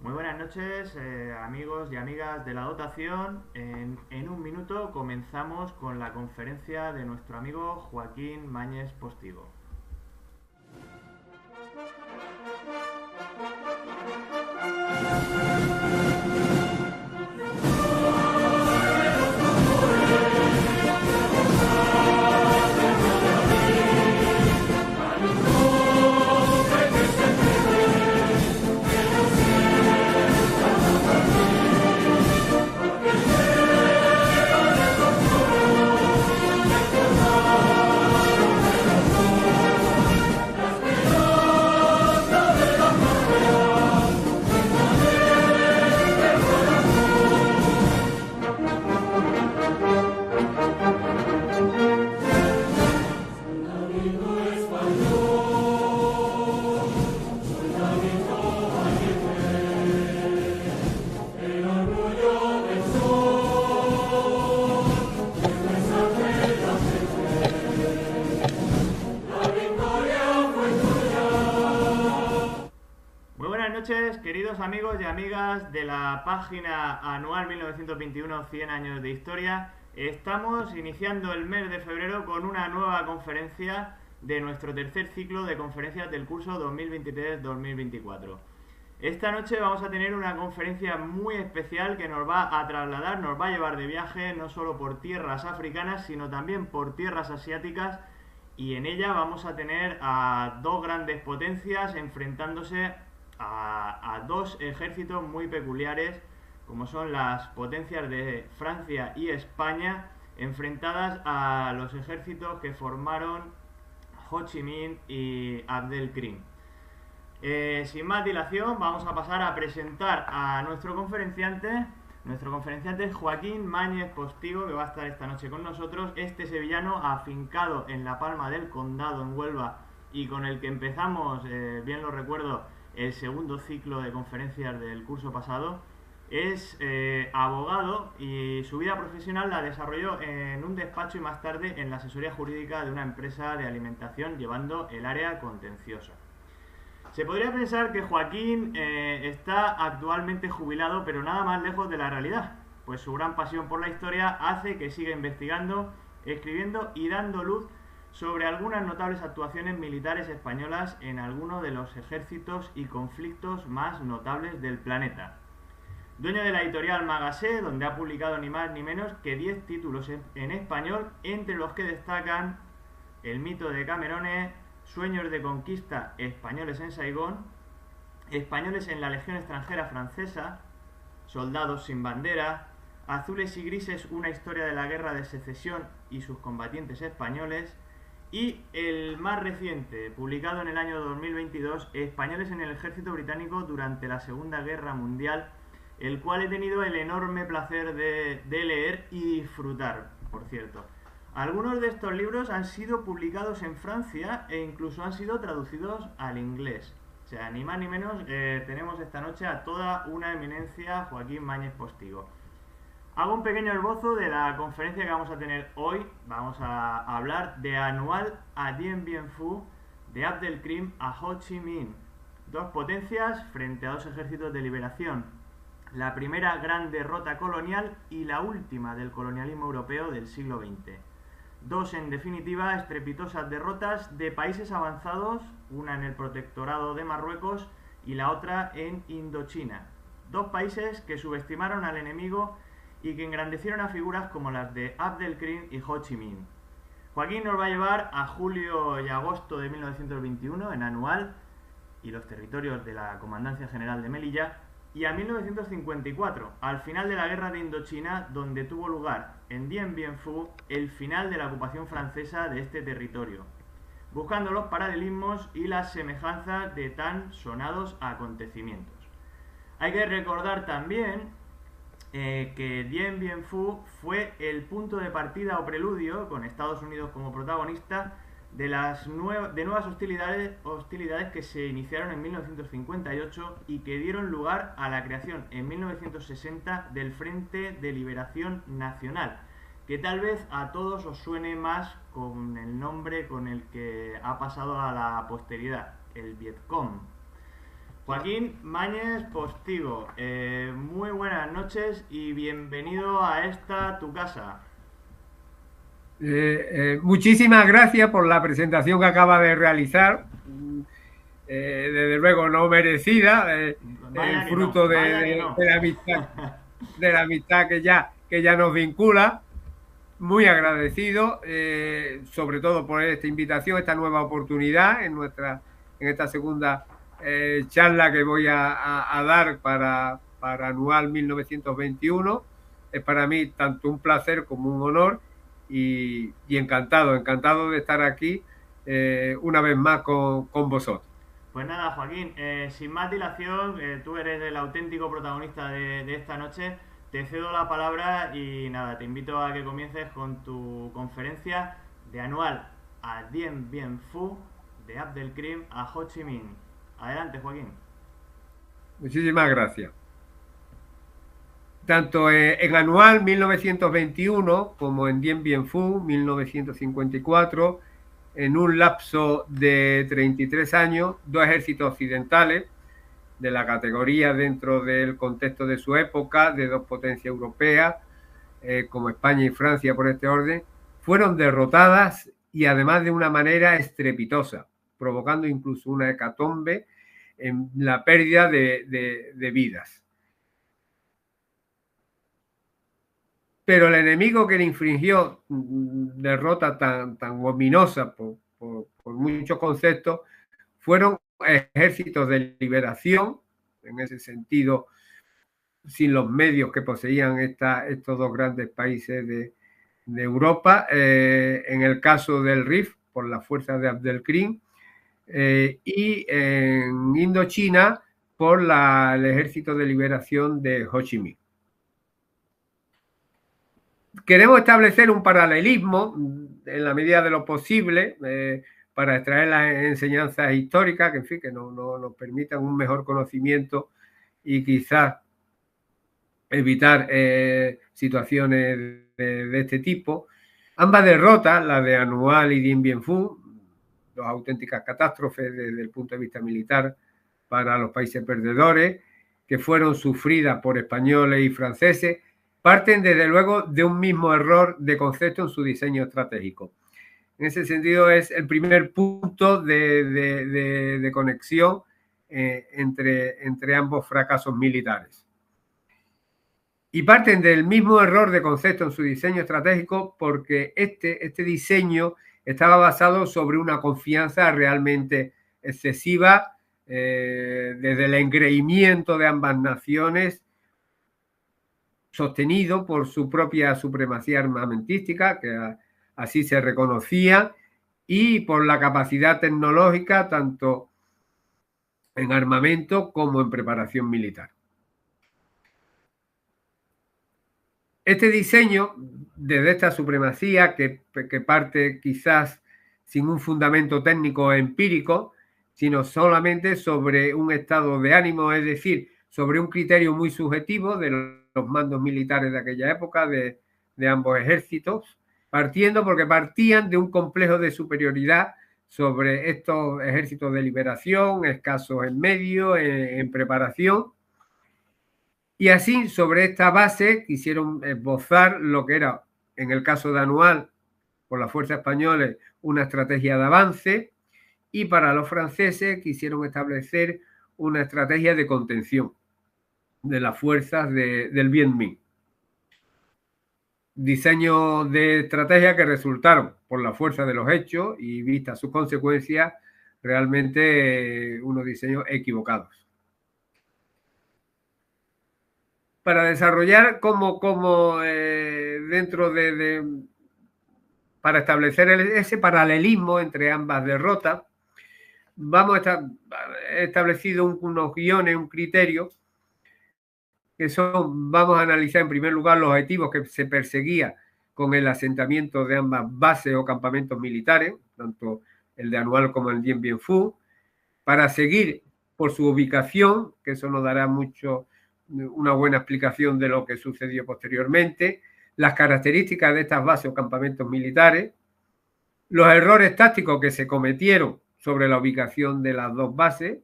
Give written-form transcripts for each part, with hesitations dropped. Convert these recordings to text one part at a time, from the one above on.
Muy buenas noches, amigos y amigas de la dotación. En un minuto comenzamos con la conferencia de nuestro amigo Joaquín Mañez Postigo. Muy buenas noches, queridos amigos y amigas de la página anual 1921 100 años de historia. Estamos iniciando el mes de febrero con una nueva conferencia de nuestro tercer ciclo de conferencias del curso 2023-2024. Esta noche vamos a tener una conferencia muy especial que nos va a trasladar, nos va a llevar de viaje no solo por tierras africanas, sino también por tierras asiáticas, y en ella vamos a tener a dos grandes potencias enfrentándose a dos ejércitos muy peculiares, como son las potencias de Francia y España, enfrentadas a los ejércitos que formaron Ho Chi Minh y Abdelkrim. Sin más dilación, vamos a pasar a presentar a nuestro conferenciante. Nuestro conferenciante es Joaquín Mañez Postigo, que va a estar esta noche con nosotros. Este sevillano, afincado en La Palma del Condado, en Huelva, y con el que empezamos, bien lo recuerdo, el segundo ciclo de conferencias del curso pasado. Es abogado y su vida profesional la desarrolló en un despacho y más tarde en la asesoría jurídica de una empresa de alimentación, llevando el área contenciosa. Se podría pensar que Joaquín está actualmente jubilado, pero nada más lejos de la realidad, pues su gran pasión por la historia hace que siga investigando, escribiendo y dando luz sobre algunas notables actuaciones militares españolas en algunos de los ejércitos y conflictos más notables del planeta. Dueño de la editorial Magazé, donde ha publicado ni más ni menos que 10 títulos en español, entre los que destacan El mito de Camerones, Sueños de conquista españoles en Saigón, Españoles en la Legión extranjera francesa, Soldados sin bandera, Azules y grises, una historia de la guerra de secesión y sus combatientes españoles, y el más reciente, publicado en el año 2022, Españoles en el ejército británico durante la Segunda Guerra Mundial, el cual he tenido el enorme placer de leer y disfrutar, por cierto. Algunos de estos libros han sido publicados en Francia e incluso han sido traducidos al inglés. O sea, ni más ni menos, tenemos esta noche a toda una eminencia, Joaquín Mañez Postigo. Hago un pequeño esbozo de la conferencia que vamos a tener hoy. Vamos a hablar de Anual a Dien Bien Phu, de Abdelkrim a Ho Chi Minh. Dos potencias frente a dos ejércitos de liberación. La primera gran derrota colonial y la última del colonialismo europeo del siglo XX. Dos, en definitiva, estrepitosas derrotas de países avanzados, una en el protectorado de Marruecos y la otra en Indochina. Dos países que subestimaron al enemigo y que engrandecieron a figuras como las de Abdelkrim y Ho Chi Minh. Joaquín nos va a llevar a julio y agosto de 1921 en Anual y los territorios de la Comandancia General de Melilla, y a 1954, al final de la Guerra de Indochina, donde tuvo lugar en Dien Bien Phu el final de la ocupación francesa de este territorio, buscando los paralelismos y las semejanzas de tan sonados acontecimientos. Hay que recordar también que Dien Bien Phu fue el punto de partida o preludio, con Estados Unidos como protagonista, de nuevas hostilidades que se iniciaron en 1958 y que dieron lugar a la creación en 1960 del Frente de Liberación Nacional, que tal vez a todos os suene más con el nombre con el que ha pasado a la posteridad, el Vietcong. Joaquín Mañez Postigo, muy buenas noches y bienvenido a esta tu casa. Muchísimas gracias por la presentación que acaba de realizar. Desde luego no merecida, Vaya que no, fruto vaya que no. de la amistad que ya nos vincula. Muy agradecido, sobre todo por esta invitación, esta nueva oportunidad en esta segunda charla que voy a dar para Anual 1921. Es para mí tanto un placer como un honor y encantado de estar aquí una vez más con vosotros. Pues nada, Joaquín, sin más dilación, tú eres el auténtico protagonista de esta noche. Te cedo la palabra y nada, te invito a que comiences con tu conferencia de anual a Dien Bien Phu, de Abdelkrim a Ho Chi Minh. Adelante, Joaquín. Muchísimas gracias. Tanto en Anual 1921 como en Dien Bien Phu 1954, en un lapso de 33 años, dos ejércitos occidentales de la categoría dentro del contexto de su época, de dos potencias europeas, como España y Francia por este orden, fueron derrotadas y además de una manera estrepitosa, provocando incluso una hecatombe en la pérdida de vidas. Pero el enemigo que le infringió derrota tan ominosa por muchos conceptos fueron ejércitos de liberación, en ese sentido, sin los medios que poseían estos dos grandes países de Europa. En el caso del RIF, por las fuerzas de Abdelkrim, y en Indochina, por el ejército de liberación de Ho Chi Minh. Queremos establecer un paralelismo en la medida de lo posible para extraer las enseñanzas históricas que, en fin, que nos permitan un mejor conocimiento y quizás evitar situaciones de este tipo. Ambas derrotas, la de Anual y Dien Bien Phu, dos auténticas catástrofes desde el punto de vista militar para los países perdedores, que fueron sufridas por españoles y franceses, parten desde luego de un mismo error de concepto en su diseño estratégico. En ese sentido es el primer punto de conexión entre ambos fracasos militares. Y parten del mismo error de concepto en su diseño estratégico porque este diseño estaba basado sobre una confianza realmente excesiva desde el engreimiento de ambas naciones, sostenido por su propia supremacía armamentística, que así se reconocía, y por la capacidad tecnológica tanto en armamento como en preparación militar. Este diseño, desde esta supremacía, que parte quizás sin un fundamento técnico empírico, sino solamente sobre un estado de ánimo, es decir, sobre un criterio muy subjetivo de los mandos militares de aquella época, de ambos ejércitos, porque partían de un complejo de superioridad sobre estos ejércitos de liberación, escasos en medio, en preparación. Y así, sobre esta base, quisieron esbozar lo que era, en el caso de Anual, por las fuerzas españolas, una estrategia de avance, y para los franceses quisieron establecer una estrategia de contención de las fuerzas del Viet Minh. Diseños de estrategia que resultaron, por la fuerza de los hechos y vistas sus consecuencias, realmente unos diseños equivocados. Para desarrollar dentro para establecer ese paralelismo entre ambas derrotas, he establecido unos guiones, un criterio, que vamos a analizar en primer lugar los objetivos que se perseguía con el asentamiento de ambas bases o campamentos militares, tanto el de Anual como el Dien Bien Phu, para seguir por su ubicación, que eso nos dará una buena explicación de lo que sucedió posteriormente, las características de estas bases o campamentos militares, los errores tácticos que se cometieron sobre la ubicación de las dos bases,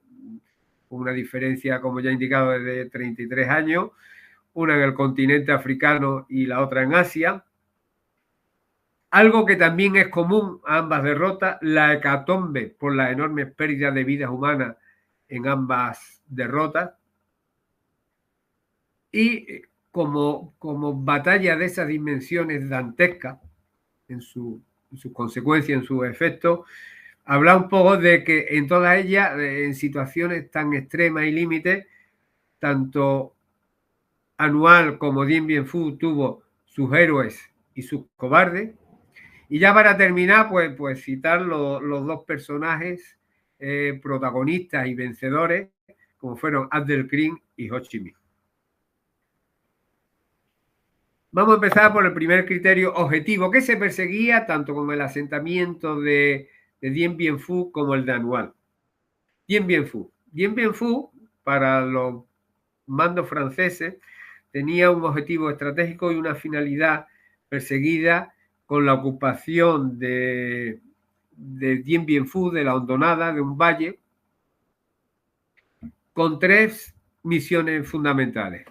una diferencia, como ya he indicado, de 33 años, una en el continente africano y la otra en Asia. Algo que también es común a ambas derrotas, la hecatombe por las enormes pérdidas de vidas humanas en ambas derrotas. Y como batalla de esas dimensiones dantescas, en sus consecuencias, en sus efectos, habla un poco de que en todas ellas, en situaciones tan extremas y límites, tanto Anual como Dien Bien Phu tuvo sus héroes y sus cobardes. Y ya para terminar, pues citar los dos personajes protagonistas y vencedores, como fueron Abdelkrim y Ho Chi Minh. Vamos a empezar por el primer criterio objetivo, que se perseguía tanto con el asentamiento de Dien Bien Phu como el de Anual. Dien Bien Phu. Dien Bien Phu, para los mandos franceses, tenía un objetivo estratégico y una finalidad perseguida con la ocupación de Dien Bien Phu, de la hondonada, de un valle, con tres misiones fundamentales.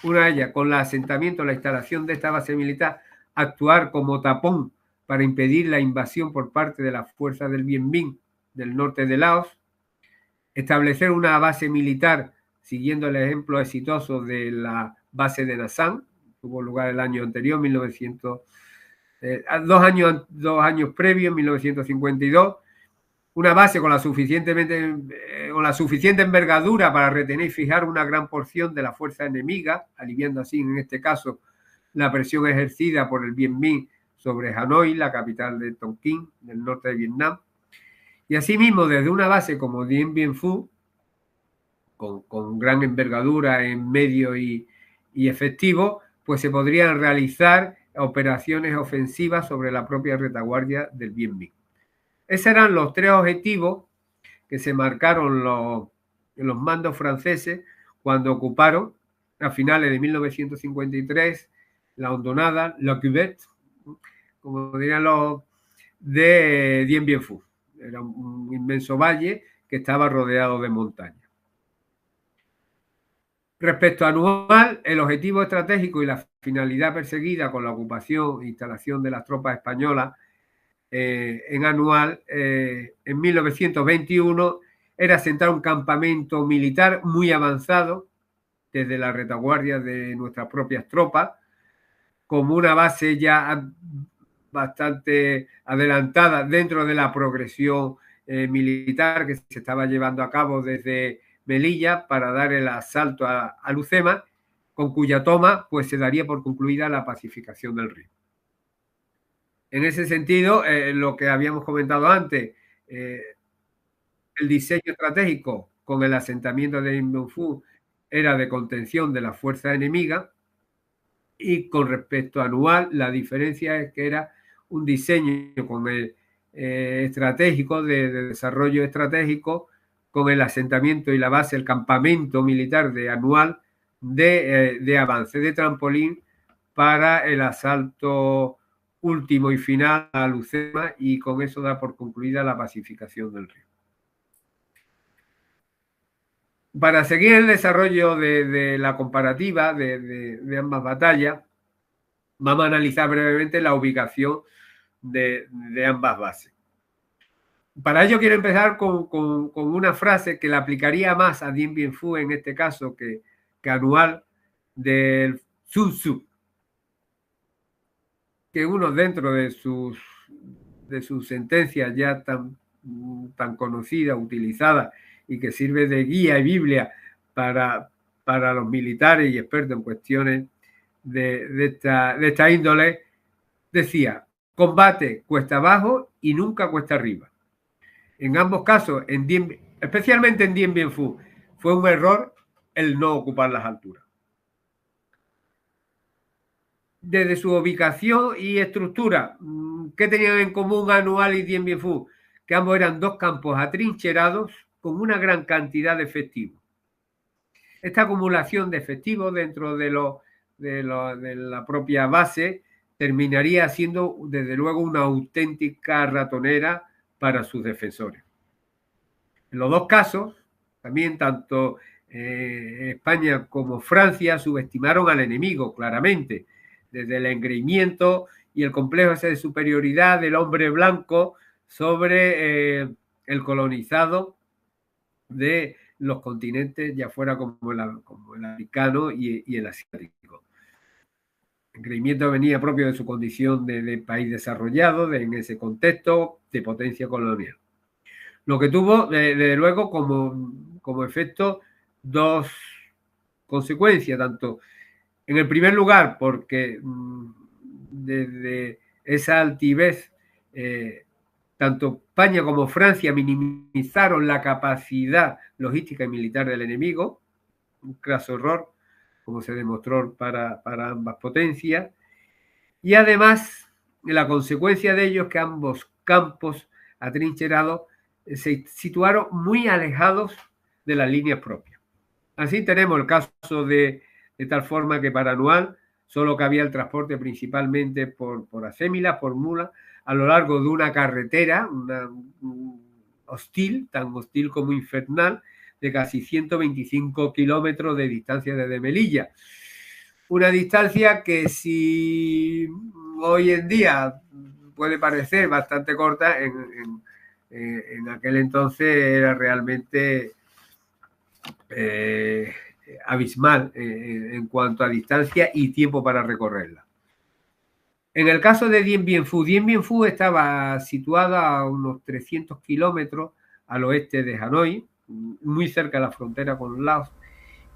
Una de ellas, con el asentamiento, la instalación de esta base militar, actuar como tapón para impedir la invasión por parte de las fuerzas del Bien Minh del norte de Laos, establecer una base militar siguiendo el ejemplo exitoso de la base de Nasan, tuvo lugar el año anterior, 1900, dos años previos, en 1952, una base con la suficiente envergadura para retener y fijar una gran porción de la fuerza enemiga, aliviando así, en este caso, la presión ejercida por el Bien Minh sobre Hanoi, la capital de Tonkin, del norte de Vietnam. Y asimismo, desde una base como Dien Bien Phu, con gran envergadura en medio y efectivo, pues se podrían realizar operaciones ofensivas sobre la propia retaguardia del Bien Minh. Esos eran los tres objetivos que se marcaron los mandos franceses cuando ocuparon a finales de 1953 la hondonada, la cuvette, como dirían los de Dien Bien Phu. Era un inmenso valle que estaba rodeado de montañas. Respecto a Anual, el objetivo estratégico y la finalidad perseguida con la ocupación e instalación de las tropas españolas en Anual, en 1921, era asentar un campamento militar muy avanzado desde la retaguardia de nuestras propias tropas, como una base ya bastante adelantada dentro de la progresión militar que se estaba llevando a cabo desde Melilla para dar el asalto a Lucema, con cuya toma pues se daría por concluida la pacificación del río. En ese sentido, lo que habíamos comentado antes, el diseño estratégico con el asentamiento de Dien Bien Phu era de contención de la fuerza enemiga, y con respecto a Anual, la diferencia es que era un diseño con el estratégico, de desarrollo estratégico, con el asentamiento y la base, el campamento militar de Anual de avance, de trampolín para el asalto último y final a Lucema, y con eso da por concluida la pacificación del río. Para seguir el desarrollo de la comparativa de ambas batallas, vamos a analizar brevemente la ubicación de ambas bases. Para ello quiero empezar con una frase que la aplicaría más a Dien Bien Phu en este caso que Anual, del Sun Tzu, que uno dentro de sus sentencias ya tan conocidas, utilizadas, y que sirve de guía y biblia para los militares y expertos en cuestiones de esta índole, decía: combate cuesta abajo y nunca cuesta arriba. En ambos casos, especialmente en Dien Bien Phu, fue un error el no ocupar las alturas. Desde su ubicación y estructura, ¿qué tenían en común Anual y Dien Bien Phu? Que ambos eran dos campos atrincherados con una gran cantidad de efectivos. Esta acumulación de efectivos dentro de la propia base terminaría siendo, desde luego, una auténtica ratonera para sus defensores. En los dos casos, También tanto España como Francia subestimaron al enemigo, claramente, desde el engreimiento y el complejo ese de superioridad del hombre blanco sobre el colonizado de los continentes, ya fuera como el africano y el asiático. El engreimiento venía propio de su condición de país desarrollado, en ese contexto de potencia colonial. Lo que tuvo, desde luego, como efecto dos consecuencias, tanto en el primer lugar, porque desde esa altivez, tanto España como Francia minimizaron la capacidad logística y militar del enemigo, un craso error, como se demostró para ambas potencias, y además la consecuencia de ello es que ambos campos atrincherados se situaron muy alejados de las líneas propias. Así tenemos el caso de tal forma que para Anual solo cabía el transporte principalmente por acémilas, por mulas, a lo largo de una carretera hostil, tan hostil como infernal, de casi 125 kilómetros de distancia desde Melilla. Una distancia que si hoy en día puede parecer bastante corta, en aquel entonces era realmente abismal en cuanto a distancia y tiempo para recorrerla. En el caso de Dien Bien Phu, Dien Bien Phu estaba situada a unos 300 kilómetros al oeste de Hanoi, muy cerca de la frontera con Laos,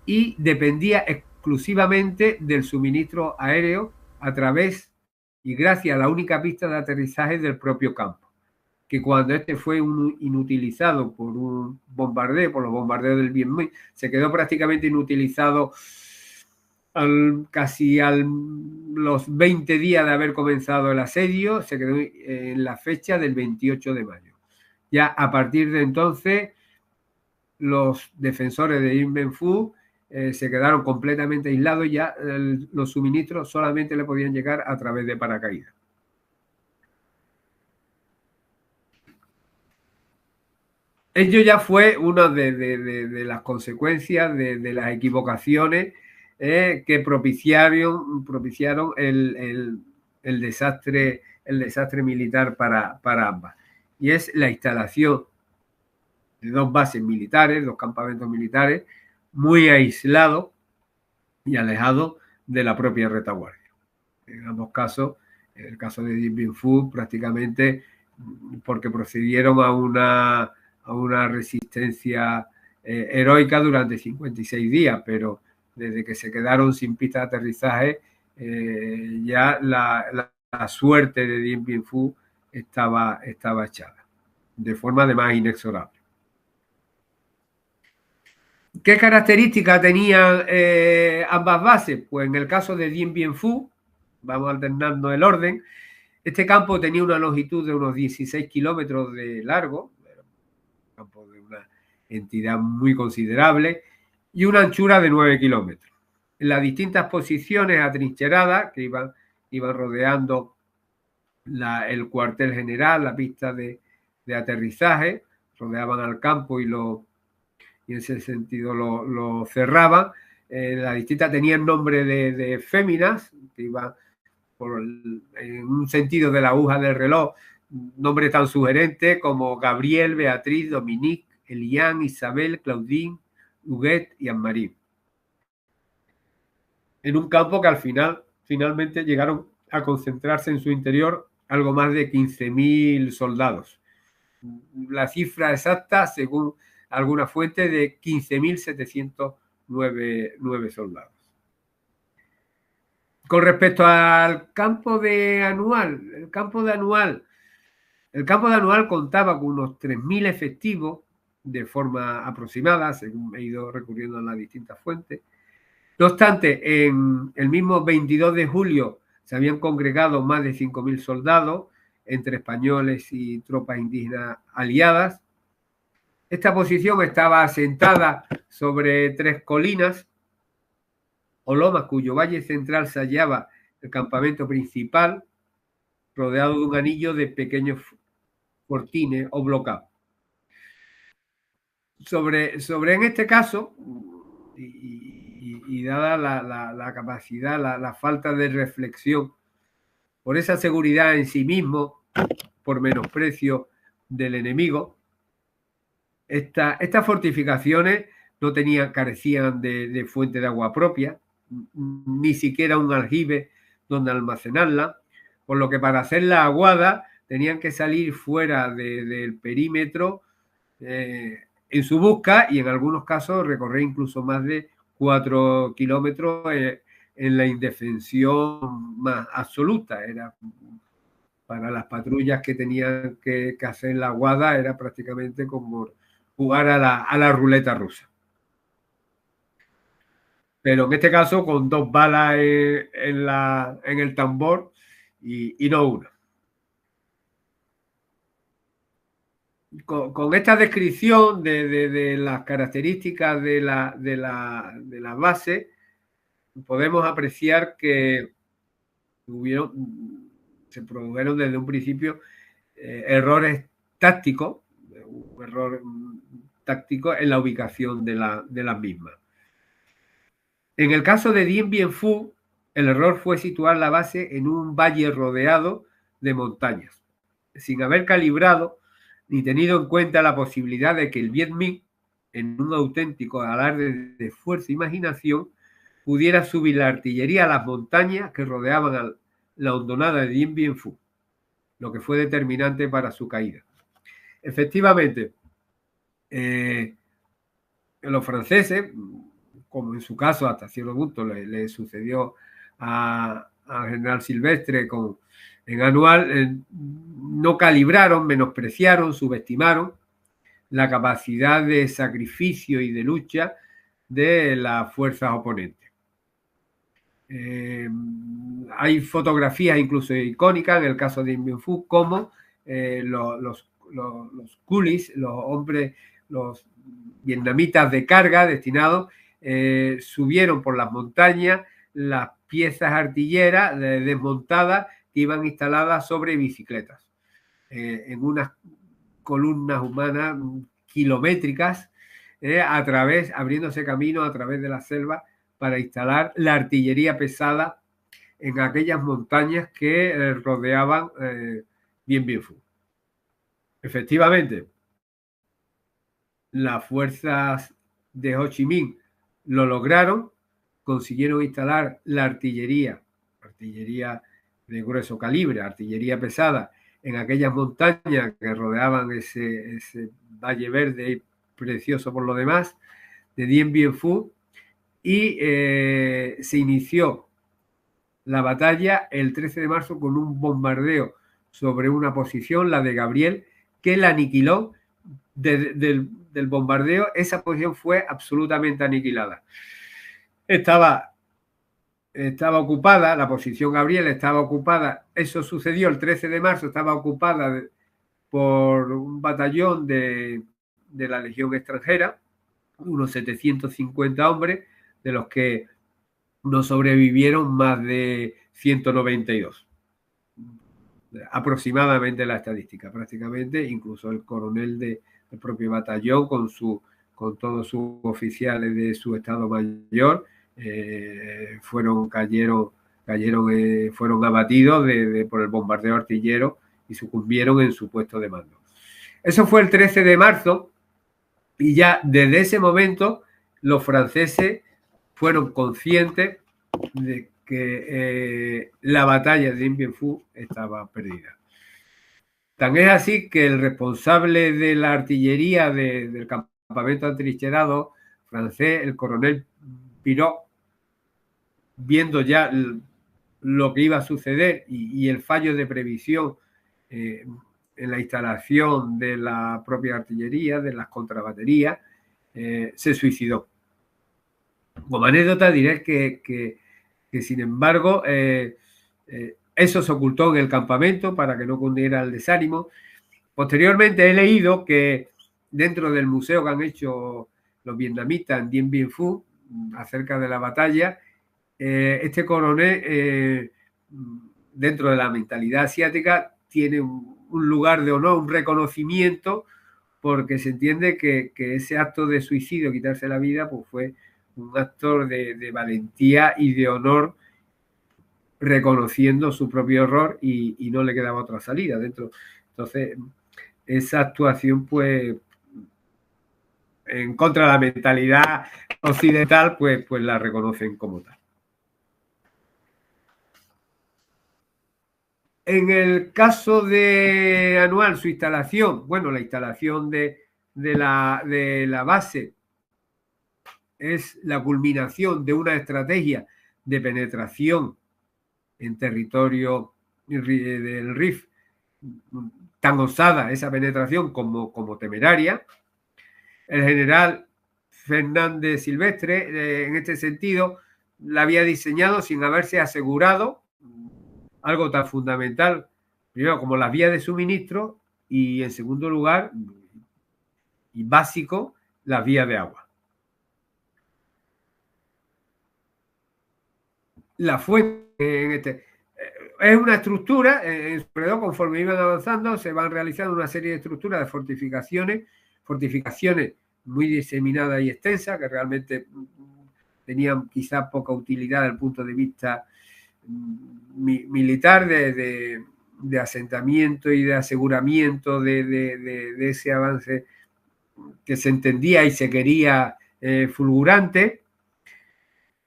y dependía exclusivamente del suministro aéreo a través y gracias a la única pista de aterrizaje del propio campo, que cuando este fue inutilizado por un bombardeo, por los bombardeos del Vietnam, se quedó prácticamente inutilizado casi a los 20 días de haber comenzado el asedio, se quedó en la fecha del 28 de mayo. Ya a partir de entonces, los defensores de Dien Bien Phu se quedaron completamente aislados, ya los suministros solamente le podían llegar a través de paracaídas. Ello ya fue una de las consecuencias de las equivocaciones que propiciaron el desastre militar para ambas. Y es la instalación de dos bases militares, dos campamentos militares, muy aislados y alejados de la propia retaguardia. En ambos casos, en el caso de Dien Bien Phu, prácticamente porque procedieron a una resistencia heroica durante 56 días, pero desde que se quedaron sin pista de aterrizaje, ya la suerte de Dien Bien Phu estaba echada, de forma además inexorable. ¿Qué características tenían ambas bases? Pues en el caso de Dien Bien Phu, vamos alternando el orden, este campo tenía una longitud de unos 16 kilómetros de largo, un campo de una entidad muy considerable, y una anchura de 9 kilómetros. En las distintas posiciones atrincheradas que iban rodeando el cuartel general, la pista de aterrizaje, rodeaban al campo y en ese sentido lo cerraban. Las distintas tenían nombre de féminas, que iban en un sentido de la aguja del reloj, nombres tan sugerentes como Gabriel, Beatriz, Dominique, Eliane, Isabel, Claudine, Huguette y Anne-Marie. En un campo que finalmente llegaron a concentrarse en su interior algo más de 15.000 soldados. La cifra exacta, según alguna fuente, de 15.709 soldados. Con respecto al campo de Anual, el campo de Anual contaba con unos 3.000 efectivos de forma aproximada, según he ido recurriendo a las distintas fuentes. No obstante, en el mismo 22 de julio se habían congregado más de 5.000 soldados entre españoles y tropas indígenas aliadas. Esta posición estaba asentada sobre 3 colinas o lomas, cuyo valle central se hallaba el campamento principal, rodeado de un anillo de pequeños fortines o blocados. sobre en este caso, y dada la capacidad, la falta de reflexión, por esa seguridad en sí mismo, por menosprecio del enemigo, estas fortificaciones no carecían de fuente de agua propia, ni siquiera un aljibe donde almacenarla, por lo que para hacer la aguada tenían que salir fuera del perímetro en su busca, y en algunos casos recorrer incluso más de 4 kilómetros en la indefensión más absoluta. Era para las patrullas que tenían que hacer la aguada, era prácticamente como jugar a la ruleta rusa. Pero en este caso con 2 balas en el tambor y no una. Con esta descripción de las características de la base, podemos apreciar que se produjeron desde un principio errores tácticos, un error táctico en la ubicación de las mismas. En el caso de Dien Bien Phu, el error fue situar la base en un valle rodeado de montañas, sin haber calibrado ni tenido en cuenta la posibilidad de que el Viet Minh, en un auténtico alarde de fuerza e imaginación, pudiera subir la artillería a las montañas que rodeaban la hondonada de Dien Bien Phu, lo que fue determinante para su caída. Efectivamente, los franceses, como en su caso hasta cierto punto le sucedió al general Silvestre en Anual, no calibraron, menospreciaron, subestimaron la capacidad de sacrificio y de lucha de las fuerzas oponentes. Hay fotografías incluso icónicas en el caso de Dien Bien Phu, como los coolies, los hombres, los vietnamitas de carga destinados, subieron por las montañas las piezas artilleras desmontadas que iban instaladas sobre bicicletas, en unas columnas humanas kilométricas, abriéndose camino a través de la selva para instalar la artillería pesada en aquellas montañas que rodeaban Dien Bien Phu. Efectivamente, las fuerzas de Ho Chi Minh lo lograron, consiguieron instalar la artillería de grueso calibre, artillería pesada, en aquellas montañas que rodeaban ese valle verde precioso por lo demás de Dien Bien Phu, y se inició la batalla el 13 de marzo con un bombardeo sobre una posición, la de Gabriel, que la aniquiló. Del bombardeo, esa posición fue absolutamente aniquilada. Estaba ocupada, la posición Gabriel estaba ocupada, eso sucedió el 13 de marzo, estaba ocupada por un batallón de la Legión extranjera, unos 750 hombres, de los que no sobrevivieron más de 192. Aproximadamente la estadística, prácticamente, incluso el coronel del propio batallón con todos sus oficiales de su estado mayor fueron abatidos por el bombardeo artillero y sucumbieron en su puesto de mando. Eso fue el 13 de marzo, y ya desde ese momento los franceses fueron conscientes de que la batalla de Dien Bien Phu estaba perdida. Tan es así que el responsable de la artillería del campamento atrincherado francés, el coronel Pirot, viendo ya lo que iba a suceder y el fallo de previsión en la instalación de la propia artillería, de las contrabaterías, se suicidó. Como anécdota diré que sin embargo eso se ocultó en el campamento para que no cundiera el desánimo. Posteriormente he leído que dentro del museo que han hecho los vietnamitas en Dien Bien Phu acerca de la batalla, este coronel, dentro de la mentalidad asiática, tiene un lugar de honor, un reconocimiento porque se entiende que ese acto de suicidio, quitarse la vida, pues fue un acto de valentía y de honor, reconociendo su propio error y no le quedaba otra salida dentro. Entonces, esa actuación, pues, en contra de la mentalidad occidental, pues la reconocen como tal. En el caso de Anual, su instalación, bueno, la instalación de la base es la culminación de una estrategia de penetración en territorio del Rif, tan osada esa penetración como temeraria. El general Fernández Silvestre, en este sentido, la había diseñado sin haberse asegurado algo tan fundamental, primero como las vías de suministro y en segundo lugar, y básico, las vías de agua. La fuente es una estructura, conforme iban avanzando, se van realizando una serie de estructuras de fortificaciones muy diseminadas y extensas, que realmente tenían quizá poca utilidad desde el punto de vista militar, de asentamiento y de aseguramiento de ese avance que se entendía y se quería fulgurante.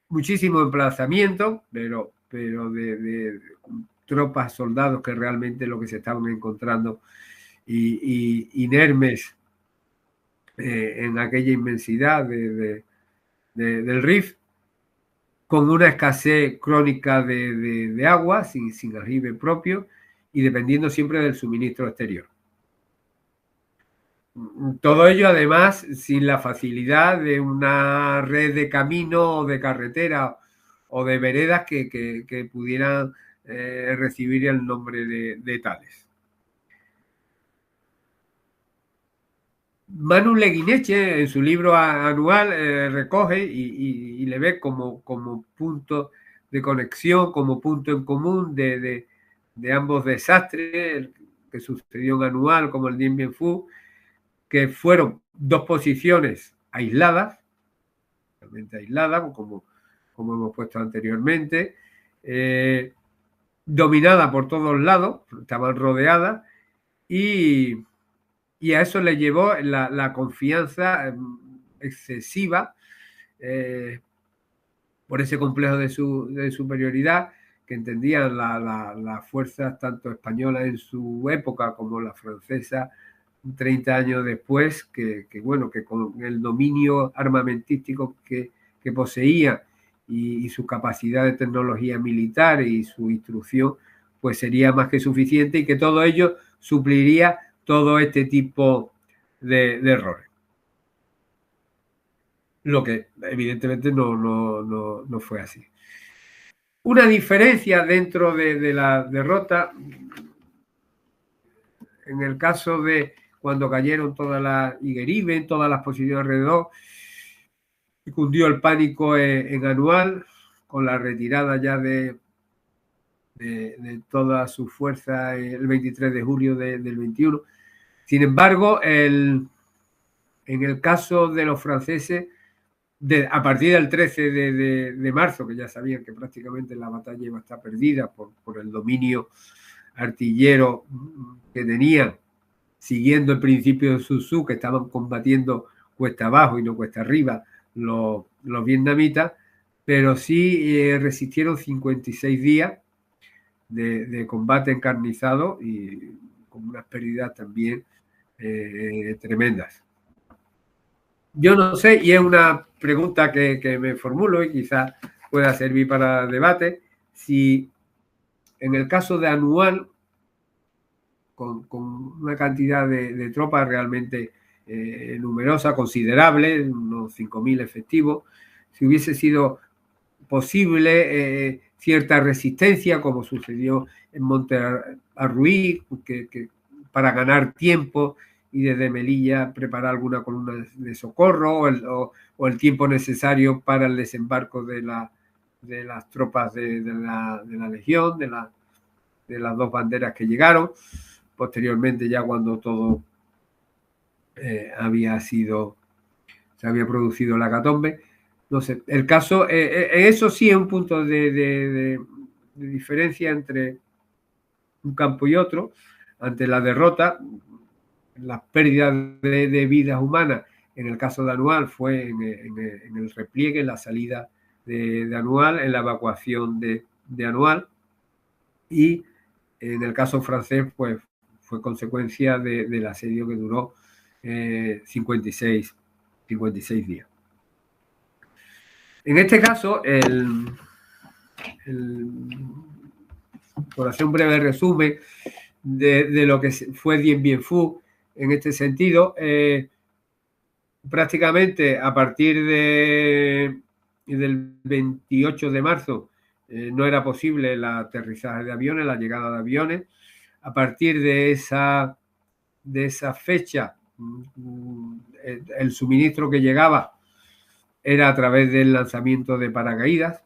Muchísimo emplazamiento, pero de tropas, soldados que realmente lo que se estaban encontrando y inermes en aquella inmensidad del Rif, con una escasez crónica de agua, sin arribe propio y dependiendo siempre del suministro exterior. Todo ello, además, sin la facilidad de una red de camino o de carretera o de veredas que pudieran recibir el nombre de tales. Manu Leguineche, en su libro anual, recoge y le ve como punto de conexión, como punto en común de ambos desastres, que sucedió en Anual como el Dien Bien Phu, que fueron dos posiciones aisladas, realmente aisladas, como hemos puesto anteriormente, dominadas por todos lados, estaban rodeadas, y a eso le llevó la confianza excesiva por ese complejo de superioridad que entendían las fuerzas tanto españolas en su época como las francesas 30 años después, que con el dominio armamentístico que poseía y su capacidad de tecnología militar y su instrucción, pues sería más que suficiente y que todo ello supliría todo este tipo de errores. Lo que evidentemente no fue así. Una diferencia dentro de la derrota, en el caso de cuando cayeron todas las Igueribe, todas las posiciones alrededor, y cundió el pánico en Anual, con la retirada ya de toda su fuerza el 23 de julio del 21. Sin embargo, en el caso de los franceses, a partir del 13 de marzo, que ya sabían que prácticamente la batalla iba a estar perdida por el dominio artillero que tenían, siguiendo el principio de Sun Tzu, que estaban combatiendo cuesta abajo y no cuesta arriba los vietnamitas, pero sí resistieron 56 días de combate encarnizado y con unas pérdidas también tremendas. Yo no sé, y es una pregunta que me formulo y quizás pueda servir para debate, si en el caso de Anual, con una cantidad de tropas realmente numerosa, considerable, unos 5.000 efectivos, si hubiese sido posible cierta resistencia, como sucedió en Monte Arruí, que para ganar tiempo y desde Melilla preparar alguna columna de socorro o el tiempo necesario para el desembarco de las tropas de la Legión, de las dos banderas que llegaron. Posteriormente, ya cuando todo se había producido la hecatombe. No sé, el caso, eso sí es un punto de diferencia entre un campo y otro. Ante la derrota, las pérdidas de vidas humanas, en el caso de Anual fue en el repliegue, en la salida de Anual, en la evacuación de Anual, y en el caso francés pues fue consecuencia del asedio que duró 56 días. En este caso, por hacer un breve resumen de lo que fue Dien Bien Phu, en este sentido, prácticamente a partir del 28 de marzo no era posible el aterrizaje de aviones, la llegada de aviones. A partir de esa fecha, el suministro que llegaba era a través del lanzamiento de paracaídas.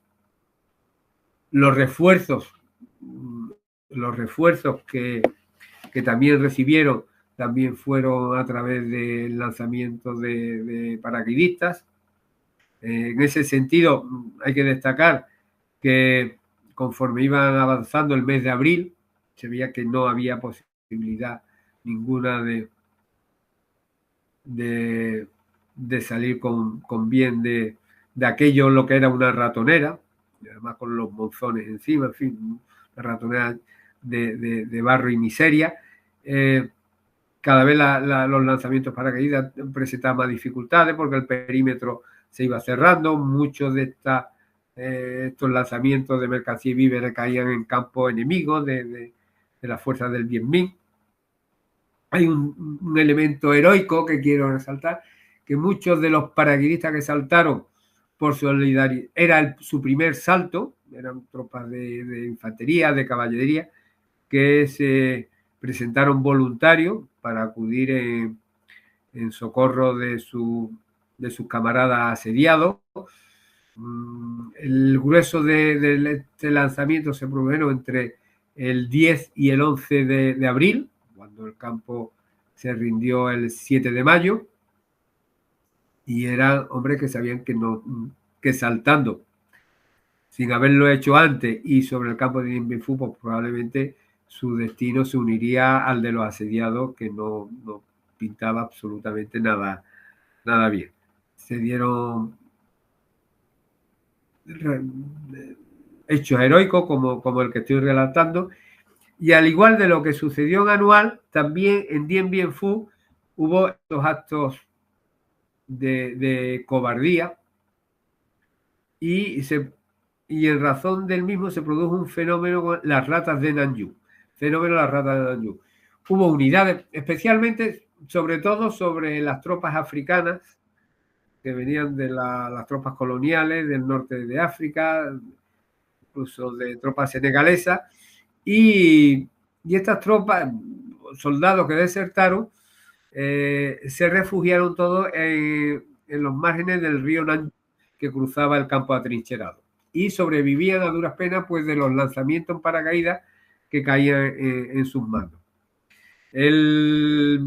Los refuerzos que también recibieron también fueron a través del lanzamiento de paracaidistas. En ese sentido, hay que destacar que conforme iban avanzando el mes de abril, se veía que no había posibilidad ninguna de salir con bien de aquello, lo que era una ratonera, además con los monzones encima, en fin, una ratonera de barro y miseria. Cada vez los lanzamientos paracaídas presentaban más dificultades porque el perímetro se iba cerrando. Muchos de estos lanzamientos de mercancía y víveres caían en campos enemigos de las fuerzas del Viet Minh. Hay un elemento heroico que quiero resaltar, que muchos de los paracaidistas que saltaron por solidaridad, era su primer salto, eran tropas de infantería, de caballería, que se presentaron voluntarios para acudir en socorro de sus camaradas asediados. El grueso de este lanzamiento se produjeron entre el 10 y el 11 de abril, cuando el campo se rindió el 7 de mayo, y eran hombres que sabían que saltando, sin haberlo hecho antes y sobre el campo de Dien Bien Phu, pues probablemente su destino se uniría al de los asediados, que no pintaba absolutamente nada bien. Se dieron hechos heroicos como el que estoy relatando, y al igual de lo que sucedió en Anual, también en Dien Bien Phu hubo estos actos de cobardía, y en razón del mismo se produjo un fenómeno con las ratas de Nanyu. Hubo unidades, especialmente, sobre todo sobre las tropas africanas que venían de las tropas coloniales del norte de África, incluso de tropas senegalesas, y estas tropas, soldados que desertaron, se refugiaron todos en los márgenes del río Nanyu, que cruzaba el campo atrincherado, y sobrevivían a duras penas pues de los lanzamientos en paracaídas que caían en sus manos. El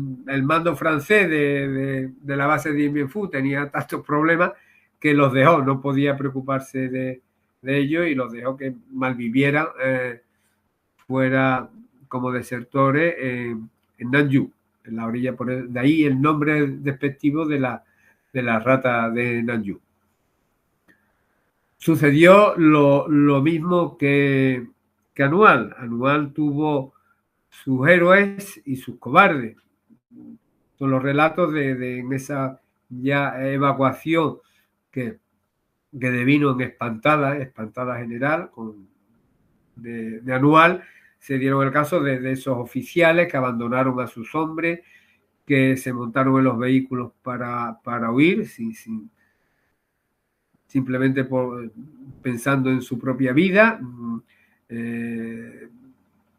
mando francés de la base de Dien Bien Phu tenía tantos problemas que los dejó, no podía preocuparse de ellos, y los dejó que malvivieran fuera como desertores en Nanyu, en la orilla. De ahí el nombre despectivo de la rata de Nanyu. Sucedió lo mismo que Anual. Anual tuvo sus héroes y sus cobardes. Son los relatos en esa ya evacuación que devino en espantada general de Anual. Se dieron el caso de esos oficiales que abandonaron a sus hombres, que se montaron en los vehículos para huir, simplemente pensando en su propia vida,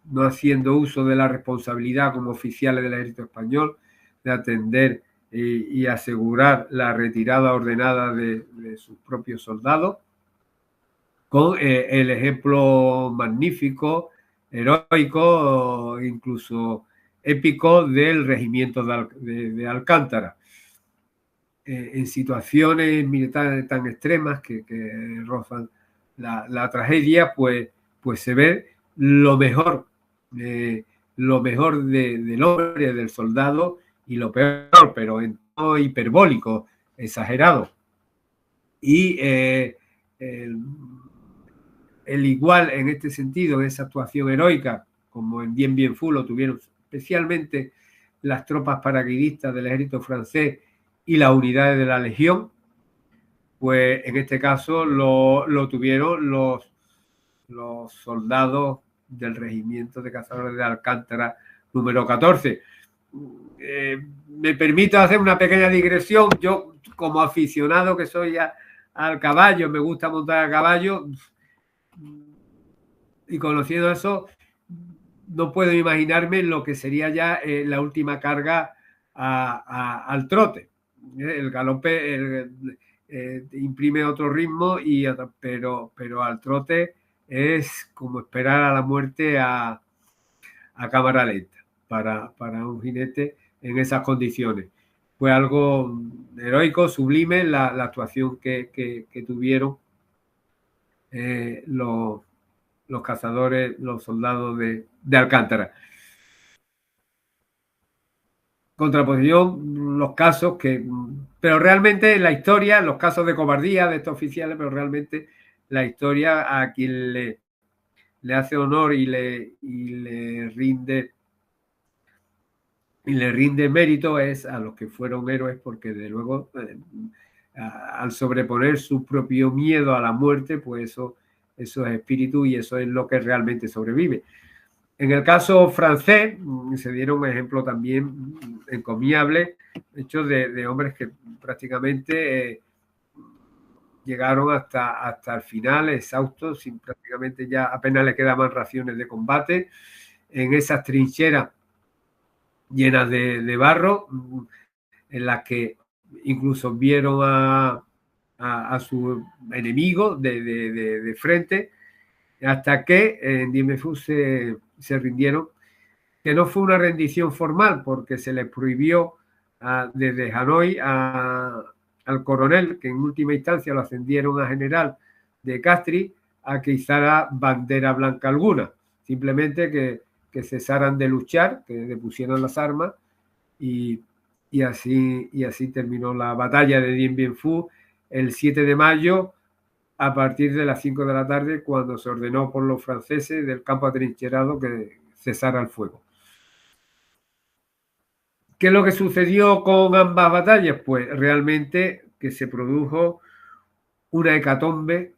no haciendo uso de la responsabilidad como oficiales del ejército español de atender y asegurar la retirada ordenada de sus propios soldados, con el ejemplo magnífico, heroico, incluso épico del regimiento de Alcántara. En situaciones militares tan extremas que rozan la tragedia, pues se ve lo mejor del hombre, del soldado, y lo peor, pero en todo hiperbólico, exagerado. Y el igual en este sentido, en esa actuación heroica, como en Dien Bien Phu lo tuvieron especialmente las tropas paracaidistas del ejército francés y las unidades de la Legión, pues en este caso lo tuvieron los soldados del regimiento de cazadores de Alcántara número 14. Me permito hacer una pequeña digresión. Yo, como aficionado que soy al caballo, me gusta montar a caballo, y conociendo eso, no puedo imaginarme lo que sería ya la última carga al trote. El galope imprime otro ritmo, pero al trote es como esperar a la muerte a cámara lenta para un jinete en esas condiciones. Fue algo heroico, sublime, la actuación que tuvieron los cazadores, los soldados de Alcántara. Contraposición, los casos pero realmente la historia, los casos de cobardía de estos oficiales, pero realmente la historia a quien le hace honor y le rinde mérito es a los que fueron héroes, porque de luego al sobreponer su propio miedo a la muerte, pues eso es espíritu, y eso es lo que realmente sobrevive. En el caso francés se dieron un ejemplo también encomiable, hechos de hombres que prácticamente llegaron hasta el final exhaustos, sin prácticamente ya apenas le quedaban raciones de combate, en esas trincheras llenas de barro, en las que incluso vieron a su enemigo de frente, hasta que en Dien Bien Phu se rindieron, que no fue una rendición formal, porque se les prohibió desde Hanoi al coronel, que en última instancia lo ascendieron a general de Castries, a que izara bandera blanca alguna, simplemente que cesaran de luchar, que depusieran las armas, y así terminó la batalla de Dien Bien Phu el 7 de mayo, a partir de las 5 de la tarde, cuando se ordenó por los franceses del campo atrincherado que cesara el fuego. ¿Qué es lo que sucedió con ambas batallas? Pues realmente que se produjo una hecatombe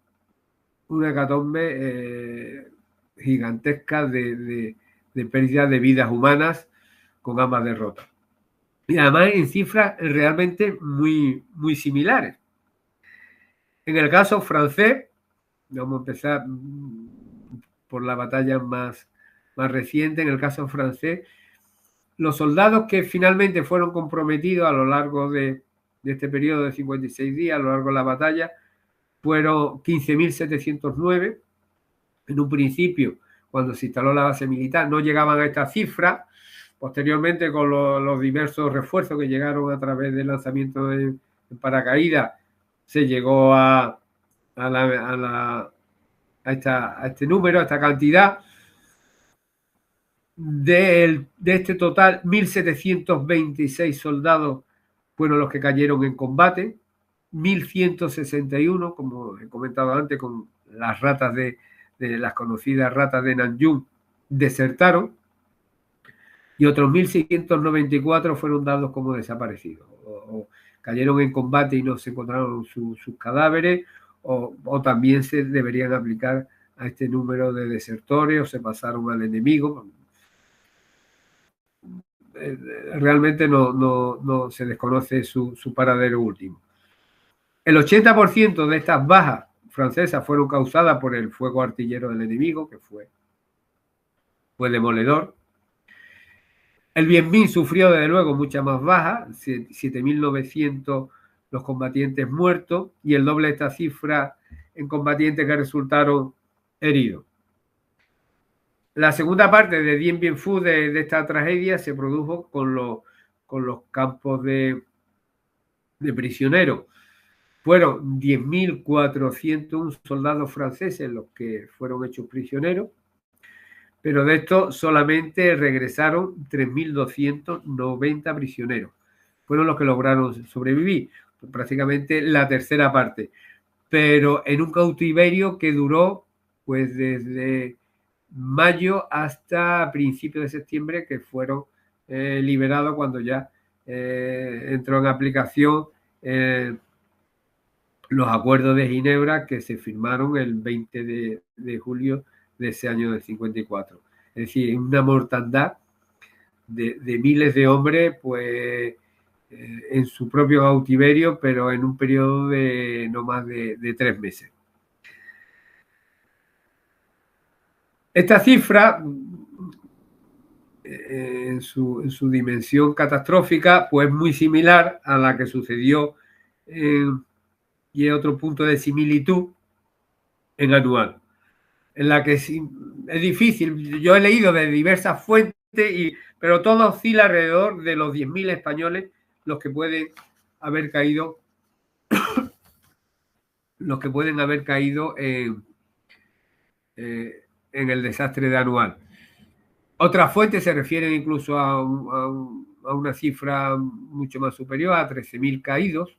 gigantesca de pérdida de vidas humanas con ambas derrotas. Y además en cifras realmente muy, muy similares. En el caso francés, vamos a empezar por la batalla más reciente. En el caso francés, los soldados que finalmente fueron comprometidos a lo largo de este periodo de 56 días, a lo largo de la batalla, fueron 15.709. En un principio, cuando se instaló la base militar, no llegaban a esta cifra. Posteriormente, con los diversos refuerzos que llegaron a través del lanzamiento en paracaídas, se llegó a este número, a esta cantidad. De este total, 1.726 soldados fueron los que cayeron en combate, 1.161, como he comentado antes, con las ratas de las conocidas ratas de Nanjun, desertaron, y otros 1.694 fueron dados como desaparecidos, o cayeron en combate y no se encontraron sus cadáveres, o también se deberían aplicar a este número de desertores, o se pasaron al enemigo. Realmente no se desconoce su paradero último. El 80% de estas bajas francesas fueron causadas por el fuego artillero del enemigo, que fue demoledor. El Bien Minh sufrió desde luego muchas más bajas, 7.900 los combatientes muertos, y el doble de esta cifra en combatientes que resultaron heridos. La segunda parte de Dien Bien Phu de esta tragedia se produjo con los campos de prisioneros. Fueron 10.401 soldados franceses los que fueron hechos prisioneros, pero de estos solamente regresaron 3.290 prisioneros. Fueron los que lograron sobrevivir, prácticamente la tercera parte, pero en un cautiverio que duró pues desde mayo hasta principios de septiembre, que fueron liberados cuando ya entró en aplicación los acuerdos de Ginebra que se firmaron el 20 de julio de ese año del 54. Es decir, una mortandad de miles de hombres, pues en su propio cautiverio, pero en un periodo de no más de 3 meses. Esta cifra, en su dimensión catastrófica, pues muy similar a la que sucedió y es otro punto de similitud en Anual, en la que es difícil. Yo he leído de diversas fuentes, pero todo oscila alrededor de los 10.000 españoles los que pueden haber caído en el desastre de Anual. Otras fuentes se refieren incluso a una cifra mucho más superior, a 13.000 caídos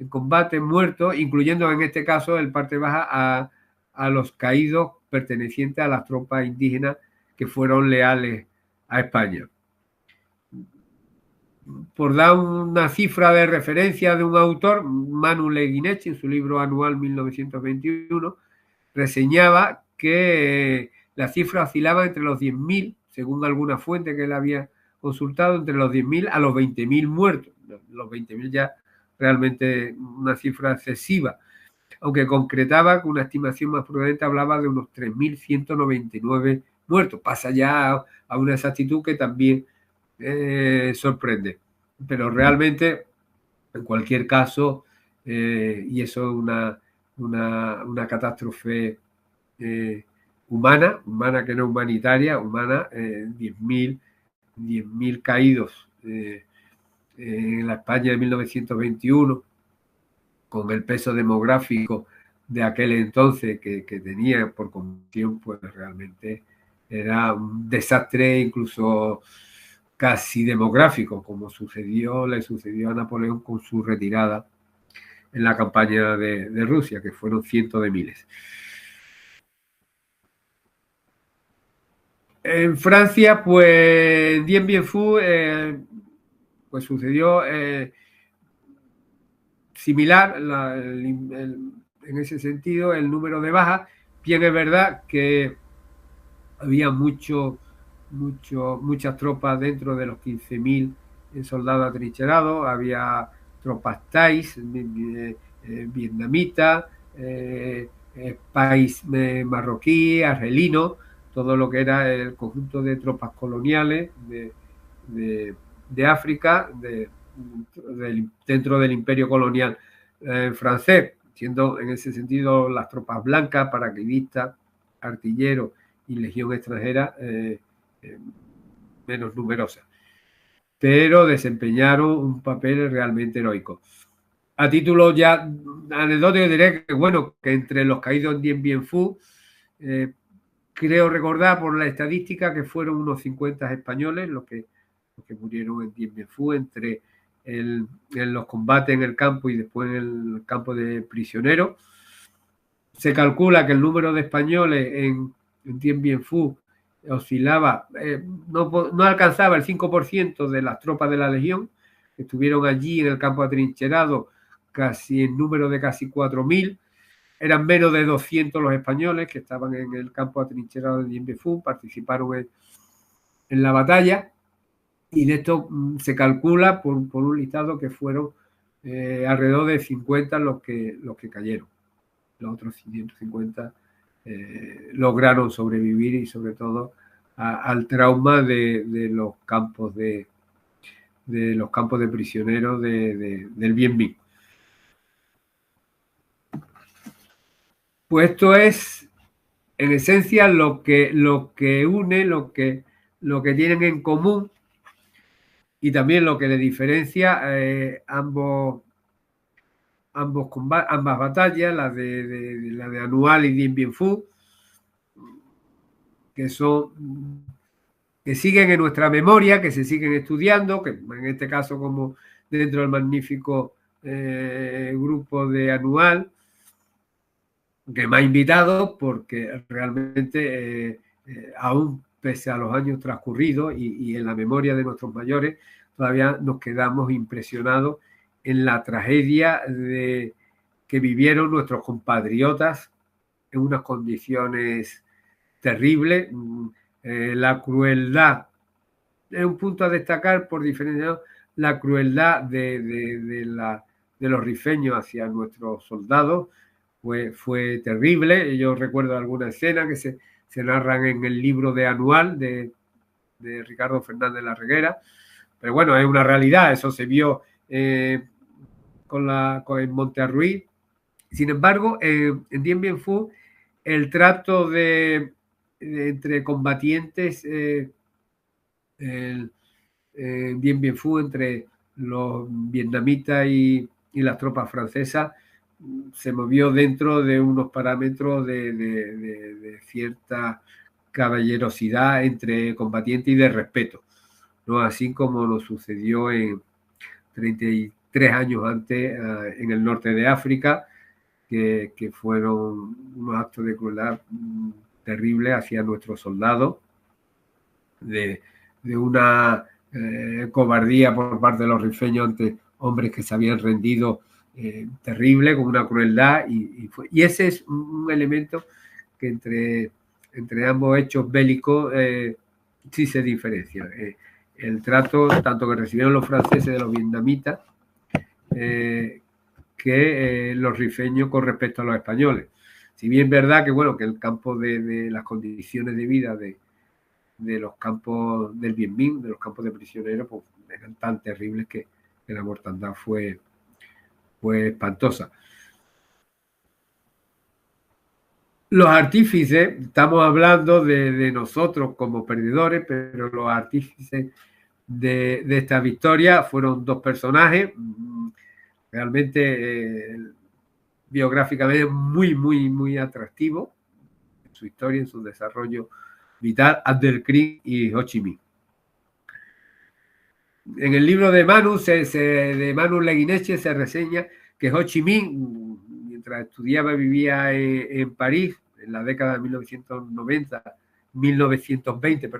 en combate, muertos, incluyendo en este caso el parte baja a los caídos pertenecientes a las tropas indígenas que fueron leales a España. Por dar una cifra de referencia de un autor, Manu Leguinech, en su libro Anual 1921, reseñaba que la cifra oscilaba entre los 10.000, según alguna fuente que él había consultado, entre los 10.000 a los 20.000 muertos. Los 20.000 ya realmente una cifra excesiva, aunque concretaba que una estimación más prudente hablaba de unos 3.199 muertos. Pasa ya a una exactitud que también sorprende. Pero realmente, en cualquier caso, y eso es una catástrofe humana que no humanitaria, humana, 10.000 caídos en la España de 1921, con el peso demográfico de aquel entonces que tenía por condición, pues realmente era un desastre incluso casi demográfico, como le sucedió a Napoleón con su retirada en la campaña de Rusia, que fueron cientos de miles. En Francia, pues Dien Bien Phu, pues sucedió similar en ese sentido el número de bajas. Bien, es verdad que había muchas tropas dentro de los 15.000 soldados atrincherados, había tropas thais, vietnamitas, país marroquí, argelino, todo lo que era el conjunto de tropas coloniales de África, dentro del imperio colonial francés, siendo en ese sentido las tropas blancas, paracaidistas, artilleros y legión extranjera menos numerosas, pero desempeñaron un papel realmente heroico. A título ya anecdótico diré que, bueno, que entre los caídos en Dien Bien Phu, creo recordar por la estadística que fueron unos 50 españoles los que murieron en Dien Bien Phu, entre en los combates en el campo y después en el campo de prisioneros. Se calcula que el número de españoles en Dien Bien Phu oscilaba, no alcanzaba el 5% de las tropas de la Legión, que estuvieron allí en el campo atrincherado, casi en número de casi 4.000. Eran menos de 200 los españoles que estaban en el campo atrincherado de Dien Bien Phu, participaron en la batalla, y de esto se calcula por un listado que fueron alrededor de 50 los que cayeron. Los otros 150 lograron sobrevivir, y sobre todo al trauma de los campos de prisioneros del Bien Minh. Pues esto es en esencia lo que une, lo que tienen en común y también lo que le diferencia ambas batallas, la de Anual y Dien Bien Phu, que siguen en nuestra memoria, que se siguen estudiando, que en este caso como dentro del magnífico grupo de Anual, que me ha invitado porque realmente aún pese a los años transcurridos y en la memoria de nuestros mayores, todavía nos quedamos impresionados en la tragedia que vivieron nuestros compatriotas en unas condiciones terribles. La crueldad es un punto a destacar por diferencia, la crueldad de los rifeños hacia nuestros soldados fue terrible. Yo recuerdo alguna escena que se narran en el libro de Anual de Ricardo Fernández La Reguera, pero bueno, es una realidad, eso se vio con el Monte Arruí. Sin embargo, en Dien Bien Phu, el trato entre combatientes en Dien Bien Phu entre los vietnamitas y las tropas francesas se movió dentro de unos parámetros de cierta caballerosidad entre combatientes y de respeto, ¿no? Así como lo sucedió en 33 años antes en el norte de África, que fueron unos actos de crueldad terribles hacia nuestros soldados, de una cobardía por parte de los rifeños ante hombres que se habían rendido terrible, con una crueldad, y ese es un elemento que entre ambos hechos bélicos sí se diferencia. El trato tanto que recibieron los franceses de los vietnamitas que los rifeños con respecto a los españoles. Si bien es verdad que, bueno, que el campo de las condiciones de vida de los campos del Bien Minh, de los campos de prisioneros, pues eran tan terribles que la mortandad fue espantosa. Los artífices, estamos hablando de nosotros como perdedores, pero los artífices de esta victoria fueron dos personajes realmente biográficamente muy atractivos en su historia, en su desarrollo vital, Abdelkrim y Ho Chi Minh. En el libro de Manu Leguineche se reseña que Ho Chi Minh, mientras estudiaba, vivía en París, en la década de 1920,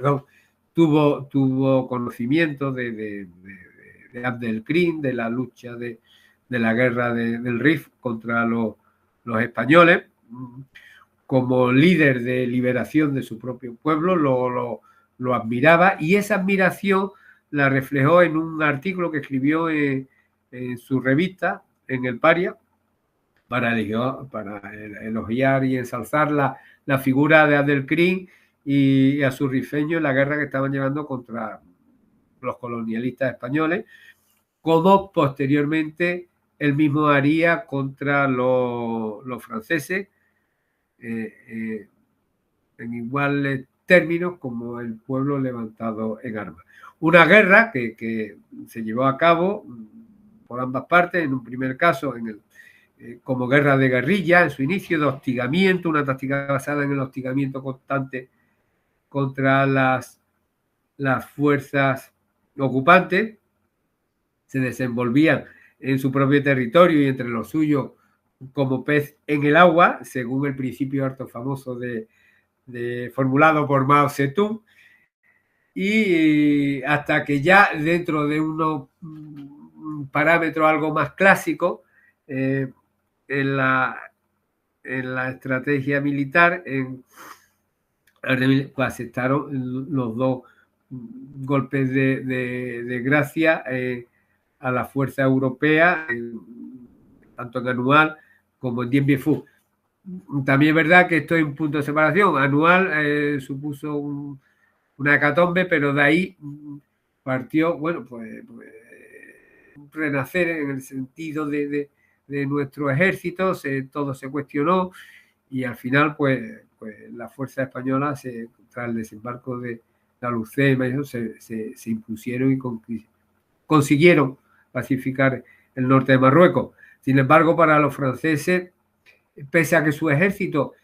tuvo conocimiento de Abdelkrim, de la lucha de la guerra del Rif contra los españoles. Como líder de liberación de su propio pueblo, lo admiraba, y esa admiración la reflejó en un artículo que escribió en su revista, en El Paria, para elogiar y ensalzar la figura de Abdelkrim y a sus rifeños en la guerra que estaban llevando contra los colonialistas españoles, como posteriormente él mismo haría contra los franceses, en iguales términos como el pueblo levantado en armas. Una guerra que se llevó a cabo por ambas partes, en un primer caso como guerra de guerrilla, en su inicio de hostigamiento, una táctica basada en el hostigamiento constante contra las fuerzas ocupantes. Se desenvolvían en su propio territorio y entre los suyos como pez en el agua, según el principio harto famoso formulado por Mao Zedong, y hasta que ya dentro de unos parámetros algo más clásicos en la estrategia militar, aceptaron los dos golpes de gracia a la fuerza europea, tanto en Anual como en Dien Bien Phu. También es verdad que esto es un punto de separación. Anual supuso una hecatombe, pero de ahí partió, bueno, pues renacer en el sentido de nuestro ejército, todo se cuestionó y al final, pues las fuerzas españolas, tras el desembarco de la Lucema, se impusieron y consiguieron pacificar el norte de Marruecos. Sin embargo, para los franceses, pese a que su ejército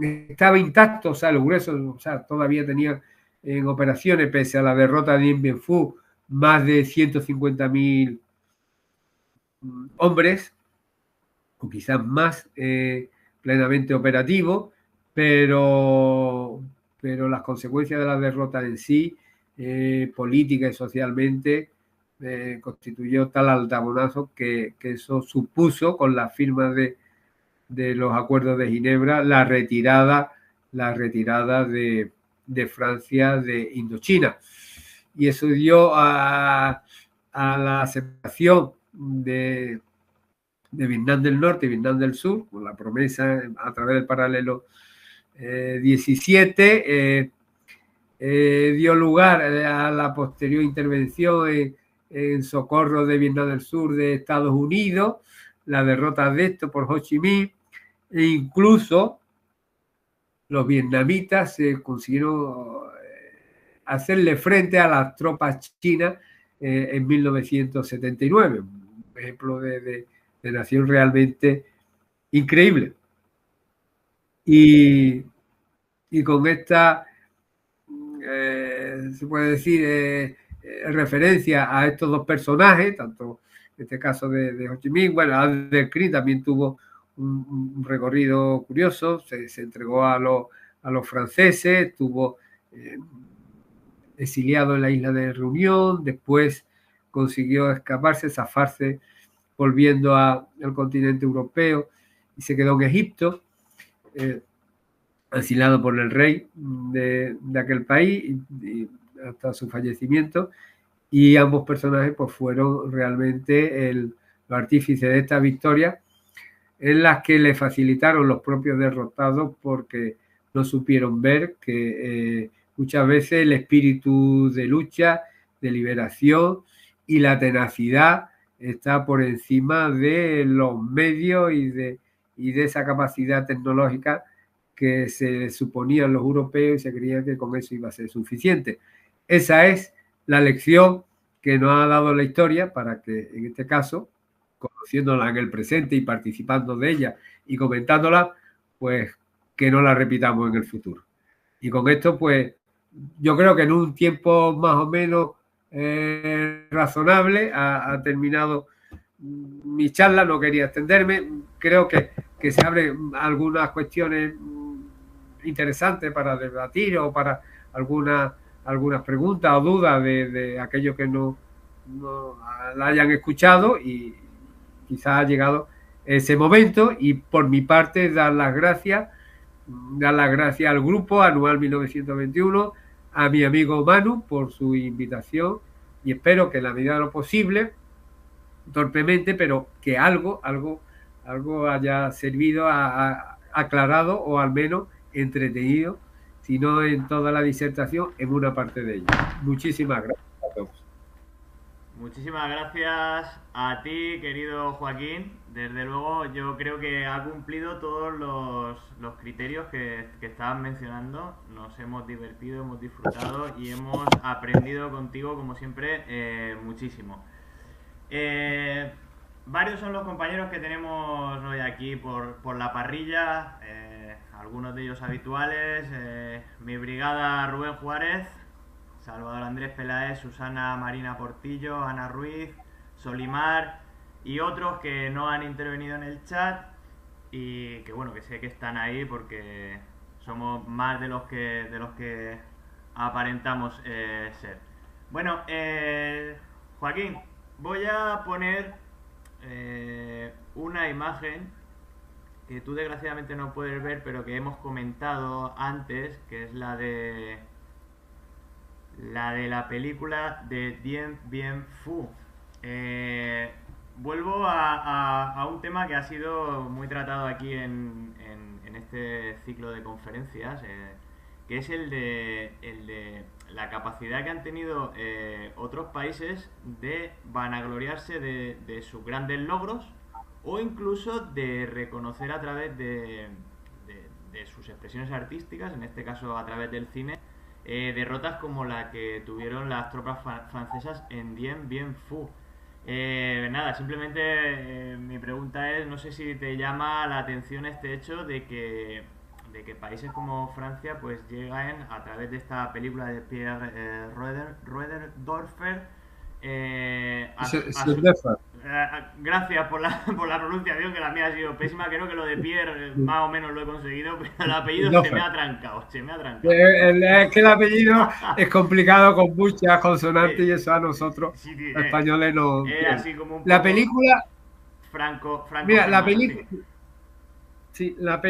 estaba intacto, o sea, los gruesos, o sea, todavía tenían en operaciones, pese a la derrota de Dien Bien Phu, más de 150.000 hombres, o quizás más, plenamente operativos, pero las consecuencias de la derrota en sí, política y socialmente, constituyó tal aldabonazo que eso supuso, con la firma de los acuerdos de Ginebra, la retirada de Francia de Indochina. Y eso dio a la separación de Vietnam del Norte y Vietnam del Sur, con la promesa a través del paralelo 17, dio lugar a la posterior intervención en socorro de Vietnam del Sur de Estados Unidos, la derrota de esto por Ho Chi Minh, e incluso los vietnamitas consiguieron hacerle frente a las tropas chinas en 1979. Un ejemplo de nación realmente increíble. Y con esta, se puede decir, referencia a estos dos personajes, tanto en este caso de Ho Chi Minh, bueno, Albert Kring también tuvo un recorrido curioso, se entregó a los franceses, estuvo exiliado en la isla de Reunión, después consiguió escaparse, zafarse, volviendo al continente europeo, y se quedó en Egipto, asilado por el rey de aquel país y hasta su fallecimiento, y ambos personajes pues fueron realmente los artífices de esta victoria, en las que le facilitaron los propios derrotados, porque no supieron ver que muchas veces el espíritu de lucha, de liberación y la tenacidad está por encima de los medios y de esa capacidad tecnológica que se suponían los europeos, y se creía que con eso iba a ser suficiente. Esa es la lección que nos ha dado la historia, para que en este caso, conociéndola en el presente y participando de ella y comentándola, pues que no la repitamos en el futuro. Y con esto, pues yo creo que en un tiempo más o menos razonable ha terminado mi charla. No quería extenderme, creo que se abren algunas cuestiones interesantes para debatir, o para algunas preguntas o dudas de aquellos que no la hayan escuchado, y quizás ha llegado ese momento. Y por mi parte, dar las gracias al grupo Anual 1921, a mi amigo Manu por su invitación, y espero que en la medida de lo posible, torpemente, pero que algo haya servido, aclarado, o al menos entretenido, si no en toda la disertación, en una parte de ella. Muchísimas gracias a todos. Muchísimas gracias a ti, querido Joaquín. Desde luego, yo creo que ha cumplido todos los criterios que estaban mencionando. Nos hemos divertido, hemos disfrutado y hemos aprendido contigo, como siempre, muchísimo. Varios son los compañeros que tenemos hoy aquí por la parrilla, algunos de ellos habituales. Mi brigada: Rubén Juárez, Salvador Andrés Peláez, Susana Marina Portillo, Ana Ruiz, Solimar y otros que no han intervenido en el chat, y que bueno, que sé que están ahí porque somos más de los que aparentamos ser. Bueno, Joaquín, voy a poner una imagen que tú desgraciadamente no puedes ver, pero que hemos comentado antes, que es la de la película de Dien Bien Phu. Vuelvo a un tema que ha sido muy tratado aquí en este ciclo de conferencias, que es el de la capacidad que han tenido otros países de vanagloriarse de sus grandes logros, o incluso de reconocer a través de sus expresiones artísticas, en este caso a través del cine, derrotas como la que tuvieron las tropas francesas en Dien Bien Phu. Nada, simplemente mi pregunta es, no sé si te llama la atención este hecho de que países como Francia pues lleguen a través de esta película de Pierre Röderdorfer gracias por por la pronunciación, que la mía ha sido pésima. Creo que lo de Pierre más o menos lo he conseguido, pero el apellido se me ha trancado, se me ha trancado. Es que el apellido es complicado con muchas consonantes y eso a nosotros, Sí, los españoles, no. así como un poco La película, franco mira, la germano, película, sí, la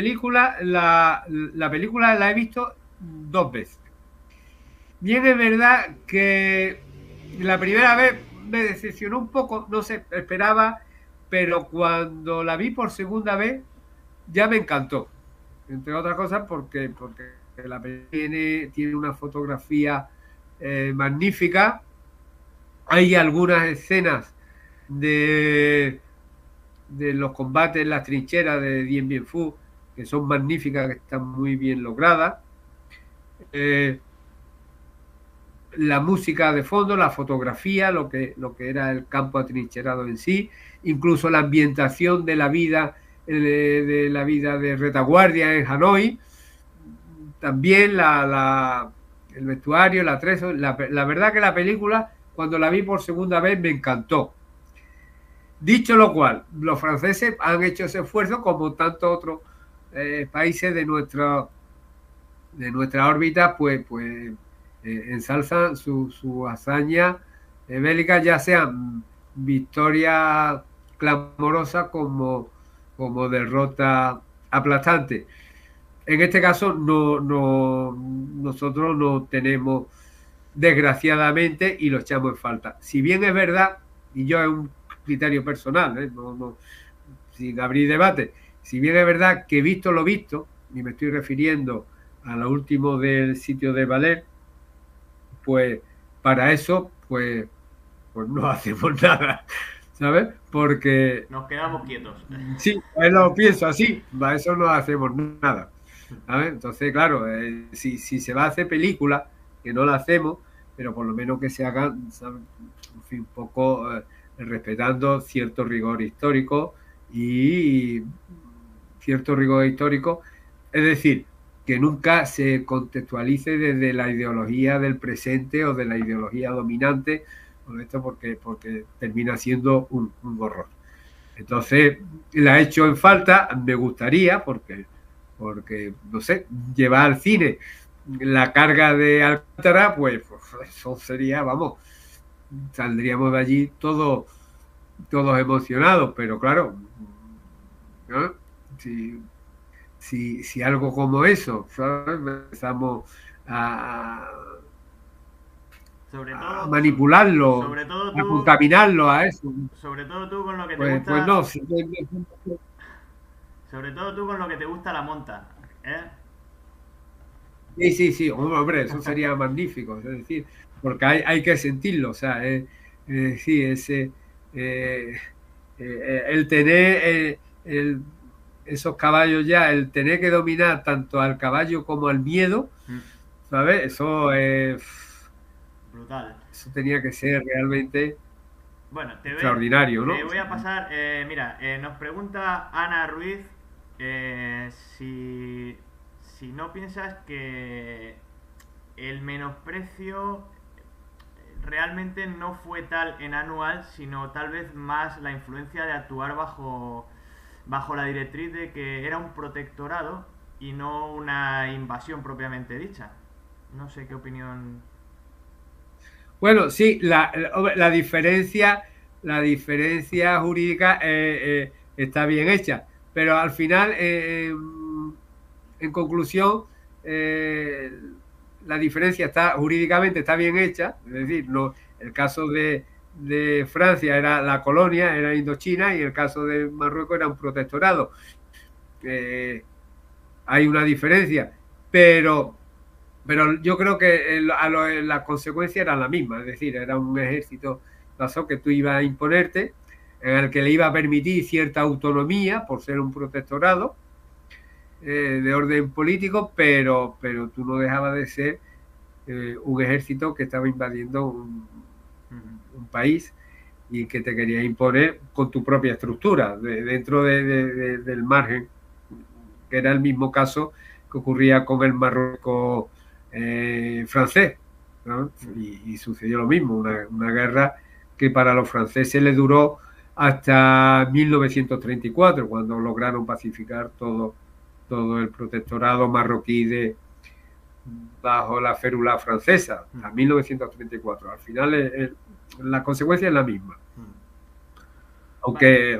película la he visto 2 veces. Bien, es verdad que la primera vez me decepcionó un poco, no sé, esperaba, pero cuando la vi por segunda vez ya me encantó. Entre otras cosas porque la película tiene una fotografía magnífica. Hay algunas escenas de, de los combates en las trincheras de Dien Bien Phu que son magníficas, que están muy bien logradas. La música de fondo, la fotografía, lo que era el campo atrincherado en sí, incluso la ambientación de la vida de retaguardia en Hanoi, también el vestuario, la atrezo. La verdad que la película, cuando la vi por segunda vez, me encantó. Dicho lo cual, los franceses han hecho ese esfuerzo como tantos otros países de nuestra órbita, pues ensalzan su hazaña bélica, ya sean victoria clamorosa como derrota aplastante. En este caso nosotros no tenemos, desgraciadamente, y lo echamos en falta. Si bien es verdad, y yo es un criterio personal, sin abrir debate, si bien es verdad que visto lo visto, y me estoy refiriendo a lo último del sitio de Valer, pues para eso pues no hacemos nada, ¿sabes? Porque nos quedamos quietos. sí, lo pienso así, para eso no hacemos nada, ¿sabes? Entonces, claro, si se va a hacer película, que no la hacemos, pero por lo menos que se hagan, ¿sabes? En fin, un poco respetando cierto rigor histórico y cierto rigor histórico, es decir, que nunca se contextualice desde la ideología del presente o de la ideología dominante, esto porque termina siendo un horror. Entonces, la he hecho en falta, me gustaría, porque no sé, llevar al cine la carga de Alcántara, pues eso sería, vamos, saldríamos de allí todos emocionados, pero claro, ¿no? Si algo como eso, ¿sabes? Empezamos a manipularlo, sobre todo tú, a contaminarlo a eso. Sobre todo tú con lo que te pues, gusta. Pues no. Sobre todo tú con lo que te gusta la monta, ¿eh? Sí, hombre, eso sería magnífico, es decir, porque hay que sentirlo, o sea, sí, el tener esos caballos ya, el tener que dominar tanto al caballo como al miedo, ¿sabes? Eso es brutal. Eso tenía que ser realmente extraordinario, ¿no? Te voy a pasar, mira, nos pregunta Ana Ruiz si no piensas que el menosprecio realmente no fue tal en Anual, sino tal vez más la influencia de actuar bajo la directriz de que era un protectorado y no una invasión propiamente dicha. No sé qué opinión. Bueno, sí, la diferencia jurídica está bien hecha, pero al final, en conclusión, la diferencia jurídicamente está bien hecha, es decir, el caso de Francia era la colonia, era Indochina, y el caso de Marruecos era un protectorado. Hay una diferencia, pero yo creo que las consecuencias eran las mismas, es decir, era un ejército que tú ibas a imponerte, en el que le iba a permitir cierta autonomía por ser un protectorado de orden político, pero tú no dejabas de ser un ejército que estaba invadiendo un país y que te quería imponer con tu propia estructura, dentro del margen, que era el mismo caso que ocurría con el Marruecos francés, ¿no? Y sucedió lo mismo, una guerra que para los franceses les duró hasta 1934, cuando lograron pacificar todo el protectorado marroquí bajo la férula francesa, a 1934. Al final la consecuencia es la misma. Aunque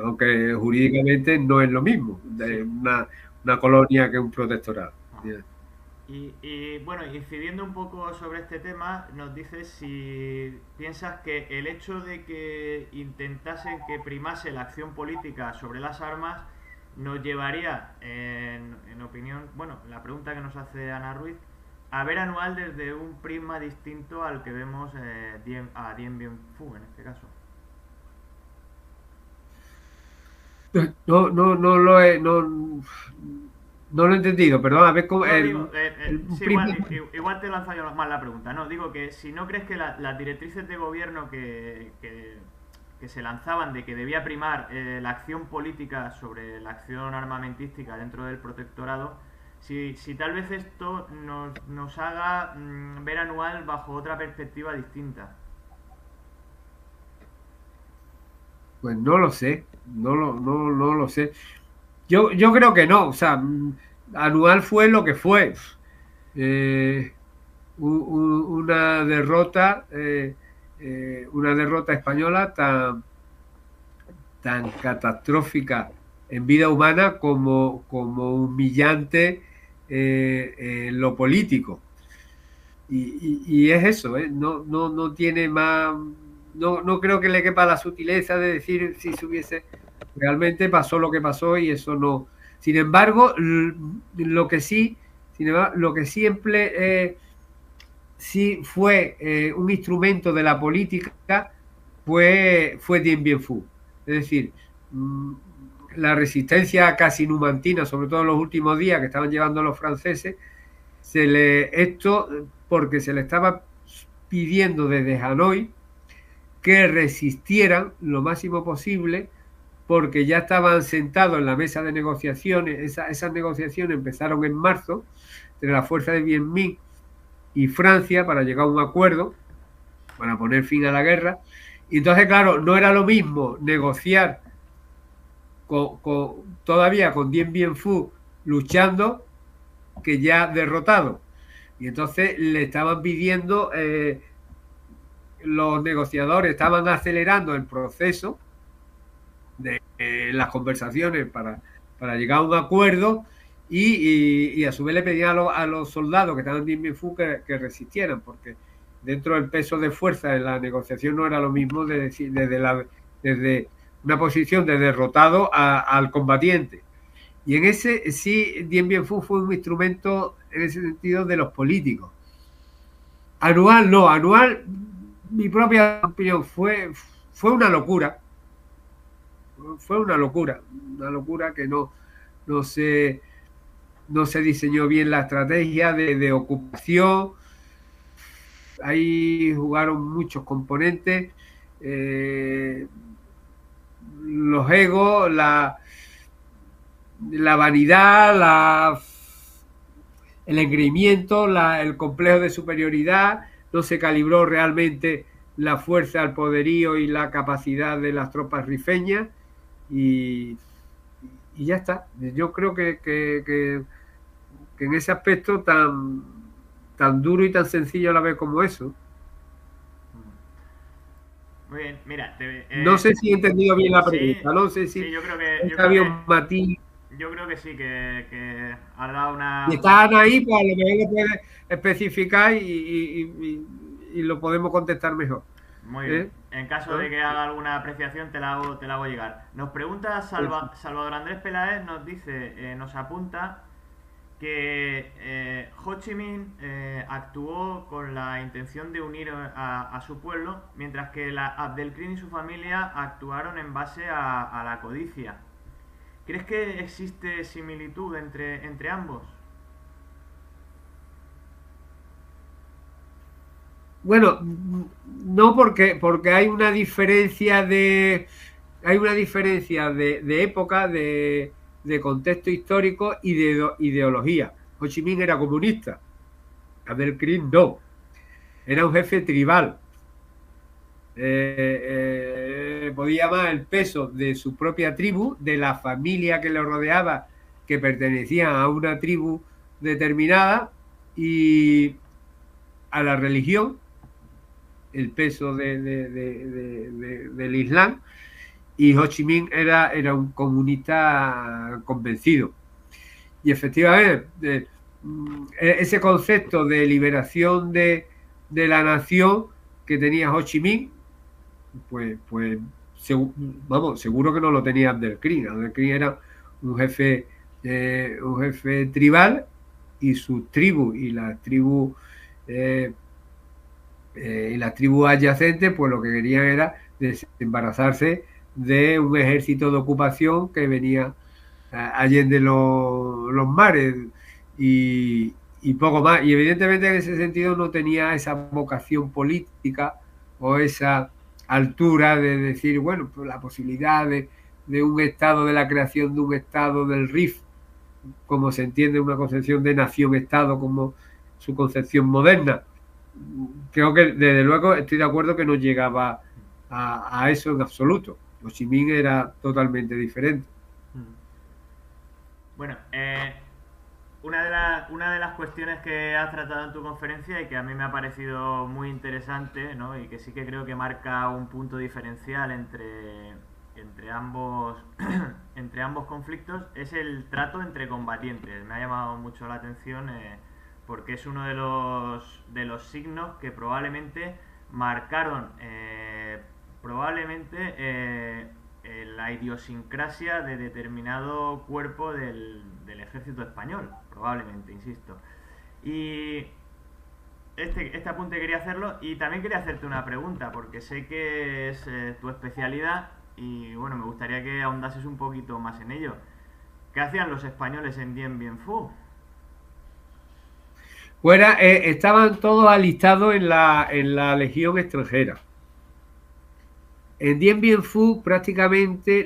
jurídicamente no es lo mismo de una colonia que un protectorado. Y bueno, incidiendo un poco sobre este tema, nos dices si piensas que el hecho de que intentasen que primase la acción política sobre las armas nos llevaría, en opinión, bueno, la pregunta que nos hace Ana Ruiz, a ver Anual desde un prisma distinto al que vemos a Dien Bien Phu en este caso. No lo he, no lo he entendido, perdón, a ver cómo... Sí, igual te he lanzado yo mal la pregunta. No, digo que si no crees que las directrices de gobierno que se lanzaban de que debía primar la acción política sobre la acción armamentística dentro del protectorado, si tal vez esto nos haga ver Anual bajo otra perspectiva distinta. Pues no lo sé, no lo sé. Yo creo que no, o sea, Anual fue lo que fue. Una derrota española tan catastrófica en vida humana como humillante en lo político. Y es eso, no tiene más, no creo que le quepa la sutileza de decir si se hubiese, realmente pasó lo que pasó y eso no. Sin embargo, lo que sí siempre sí fue un instrumento de la política fue Dien Bien Phu. Es decir, la resistencia casi numantina, sobre todo en los últimos días que estaban llevando los franceses, esto porque se le estaba pidiendo desde Hanoi que resistieran lo máximo posible, porque ya estaban sentados en la mesa de negociaciones. Esas negociaciones empezaron en marzo entre la fuerza de Viet Minh y Francia para llegar a un acuerdo para poner fin a la guerra. Y entonces, claro, no era lo mismo negociar todavía con Dien Bien Phu luchando que ya derrotado. Y entonces le estaban pidiendo, los negociadores estaban acelerando el proceso de las conversaciones para llegar a un acuerdo y a su vez le pedían a los soldados que estaban en Dien Bien Phu que resistieran, porque dentro del peso de fuerza en la negociación no era lo mismo desde una posición de derrotado al combatiente. Y en ese sí, Dien Bien Phu fue un instrumento en ese sentido de los políticos. Anual no, Anual, mi propia opinión, fue una locura. Fue una locura que no se diseñó bien la estrategia de ocupación. Ahí jugaron muchos componentes, los egos, la vanidad, el engreimiento, el complejo de superioridad. No se calibró realmente la fuerza, el poderío y la capacidad de las tropas rifeñas y ya está. Yo creo que en ese aspecto tan duro y tan sencillo a la vez como eso. Muy bien, mira, no sé si he entendido bien la pregunta, no sé si sí, yo creo que sí, que has dado una... Y están ahí, pues a lo mejor lo puedes especificar y lo podemos contestar mejor. Muy bien. En caso de que haga alguna apreciación, te la hago llegar. Nos pregunta Salvador Andrés Peláez, nos dice, nos apunta que Ho Chi Minh actuó con la intención de unir a su pueblo, mientras que Abdelkrim y su familia actuaron en base a la codicia. ¿Crees que existe similitud entre ambos? Bueno, no porque hay una diferencia de época, de contexto histórico y de ideología. Ho Chi Minh era comunista, Abdelkrim no, era un jefe tribal. Podía más el peso de su propia tribu, de la familia que le rodeaba, que pertenecía a una tribu determinada, y a la religión, el peso del Islam, y Ho Chi Minh era un comunista convencido. Y efectivamente, ese concepto de liberación de la nación que tenía Ho Chi Minh, pues seguro que no lo tenía Abdelkrim. Abdelkrim era un jefe tribal, y sus tribus y las tribus adyacentes, pues lo que querían era desembarazarse de un ejército de ocupación que venía allende los mares, y poco más. Y evidentemente en ese sentido no tenía esa vocación política o esa altura de decir, bueno, pues la posibilidad de un estado, de la creación de un estado del RIF, como se entiende una concepción de nación-estado como su concepción moderna. Creo que desde luego estoy de acuerdo que no llegaba a eso en absoluto. Ho Chi Minh era totalmente diferente. Bueno, una de las cuestiones que has tratado en tu conferencia y que a mí me ha parecido muy interesante, ¿no? Y que sí que creo que marca un punto diferencial entre ambos entre ambos conflictos, es el trato entre combatientes. Me ha llamado mucho la atención porque es uno de los signos que probablemente marcaron la idiosincrasia de determinado cuerpo del ejército español, probablemente, insisto. Y este apunte quería hacerlo, y también quería hacerte una pregunta, porque sé que es tu especialidad, y bueno, me gustaría que ahondases un poquito más en ello. ¿Qué hacían los españoles en Dien Bien Phu? Estaban todos alistados en la legión extranjera. En Dien Bien Phu prácticamente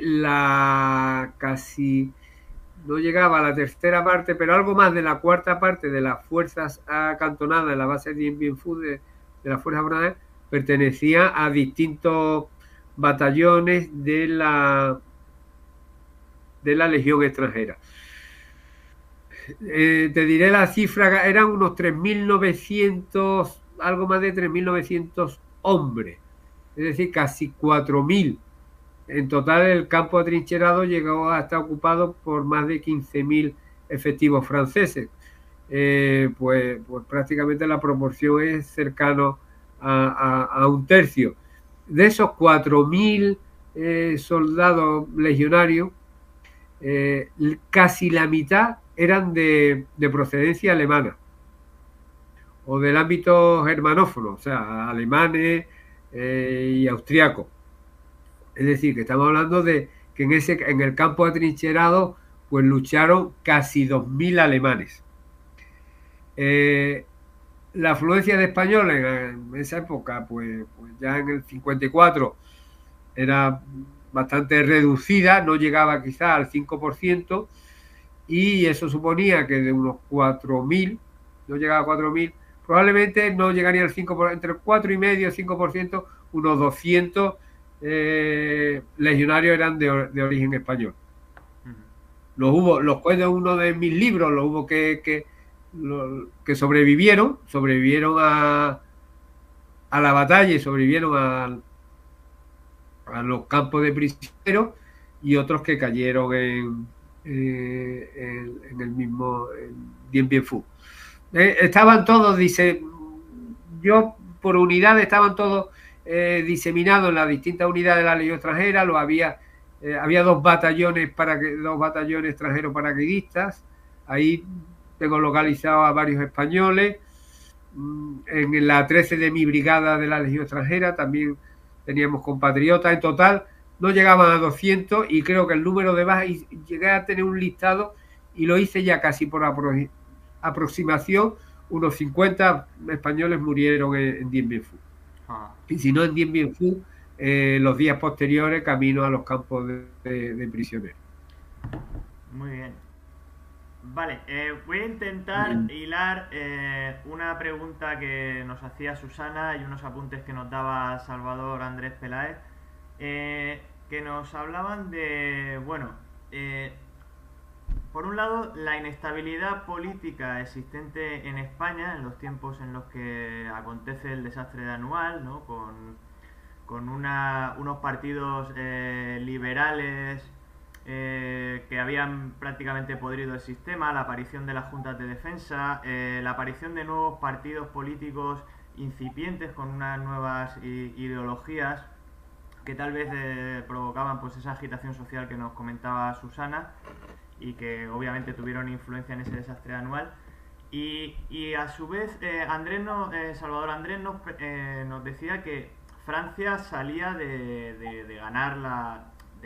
casi no llegaba a la tercera parte, pero algo más de la cuarta parte de las fuerzas acantonadas en la base de Dien Bien Phu de las fuerzas armadas pertenecía a distintos batallones de la legión extranjera. Te diré la cifra, eran unos 3.900, algo más de 3.900 hombres, es decir, casi 4.000. En total, el campo atrincherado llegó a estar ocupado por más de 15.000 efectivos franceses. Pues prácticamente la proporción es cercano a un tercio. De esos 4.000 soldados legionarios, casi la mitad eran de procedencia alemana o del ámbito germanófono, o sea, alemanes y austriacos. Es decir, que estamos hablando de que en el campo atrincherado pues lucharon casi 2.000 alemanes. La afluencia de españoles en esa época, pues ya en el 54 era bastante reducida, no llegaba quizá al 5%, y eso suponía que de unos 4.000, no llegaba a 4.000, probablemente no llegaría al 5%, entre 4,5 y 5%, unos 200 legionarios eran de origen español. Los cuento en uno de mis libros, los hubo que sobrevivieron a la batalla y sobrevivieron a los campos de prisioneros, y otros que cayeron en el mismo Dien Bien Phu. Estaban todos, por unidad estaban todos diseminados en las distintas unidades de la legión extranjera. Había dos batallones extranjeros paracaidistas. Ahí tengo localizado a varios españoles. En la 13 de mi brigada de la Legión Extranjera también teníamos compatriotas. En total no llegaban a 200 y creo que el número de bajas, y llegué a tener un listado y lo hice ya casi por aproximación, unos 50 españoles murieron en Dien Bien Phu. Y si no en Dien Bien Phu, los días posteriores camino a los campos de prisioneros. Muy bien. Vale, voy a intentar hilar una pregunta que nos hacía Susana y unos apuntes que nos daba Salvador Andrés Peláez, que nos hablaban de, bueno, por un lado, la inestabilidad política existente en España en los tiempos en los que acontece el desastre de Anual, ¿no? Con unos partidos liberales que habían prácticamente podrido el sistema, la aparición de las juntas de defensa, la aparición de nuevos partidos políticos incipientes con unas nuevas ideologías que tal vez provocaban pues esa agitación social que nos comentaba Susana y que obviamente tuvieron influencia en ese desastre anual. Y a su vez Salvador Andrés nos decía que Francia salía de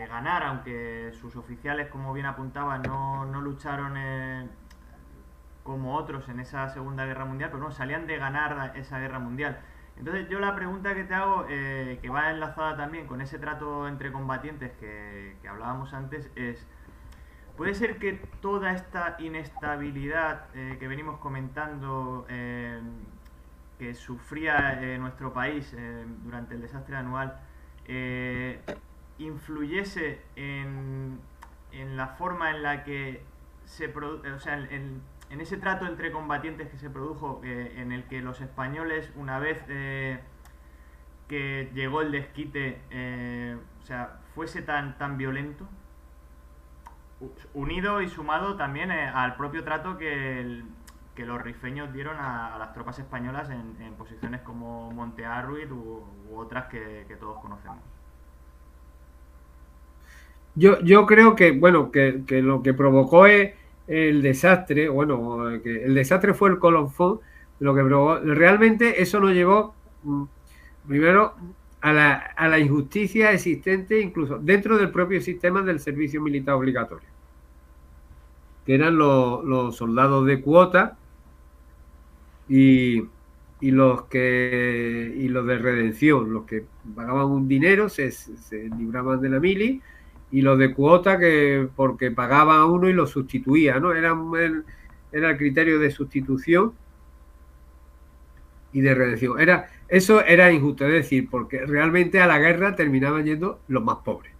ganar, aunque sus oficiales, como bien apuntaba, no lucharon como otros en esa Segunda Guerra Mundial, pero no, salían de ganar esa guerra mundial. Entonces yo la pregunta que te hago, que va enlazada también con ese trato entre combatientes que hablábamos antes, es: ¿puede ser que toda esta inestabilidad que venimos comentando, que sufría nuestro país durante el desastre anual, influyese en la forma en la que o sea, en ese trato entre combatientes que se produjo, en el que los españoles, una vez que llegó el desquite, o sea, fuese tan violento, unido y sumado también al propio trato que los rifeños dieron a las tropas españolas en posiciones como Monte Arruid u otras que todos conocemos? Yo creo que, bueno, que lo que provocó es el desastre, bueno, que el desastre fue el colofón, lo que provocó, realmente eso nos llevó primero a la injusticia existente incluso dentro del propio sistema del servicio militar obligatorio, que eran los soldados de cuota y los de redención, los que pagaban un dinero, se libraban de la mili, y los de cuota que porque pagaban a uno y lo sustituía, ¿no? Era el criterio de sustitución y de redención. Eso era injusto, es decir, porque realmente a la guerra terminaban yendo los más pobres.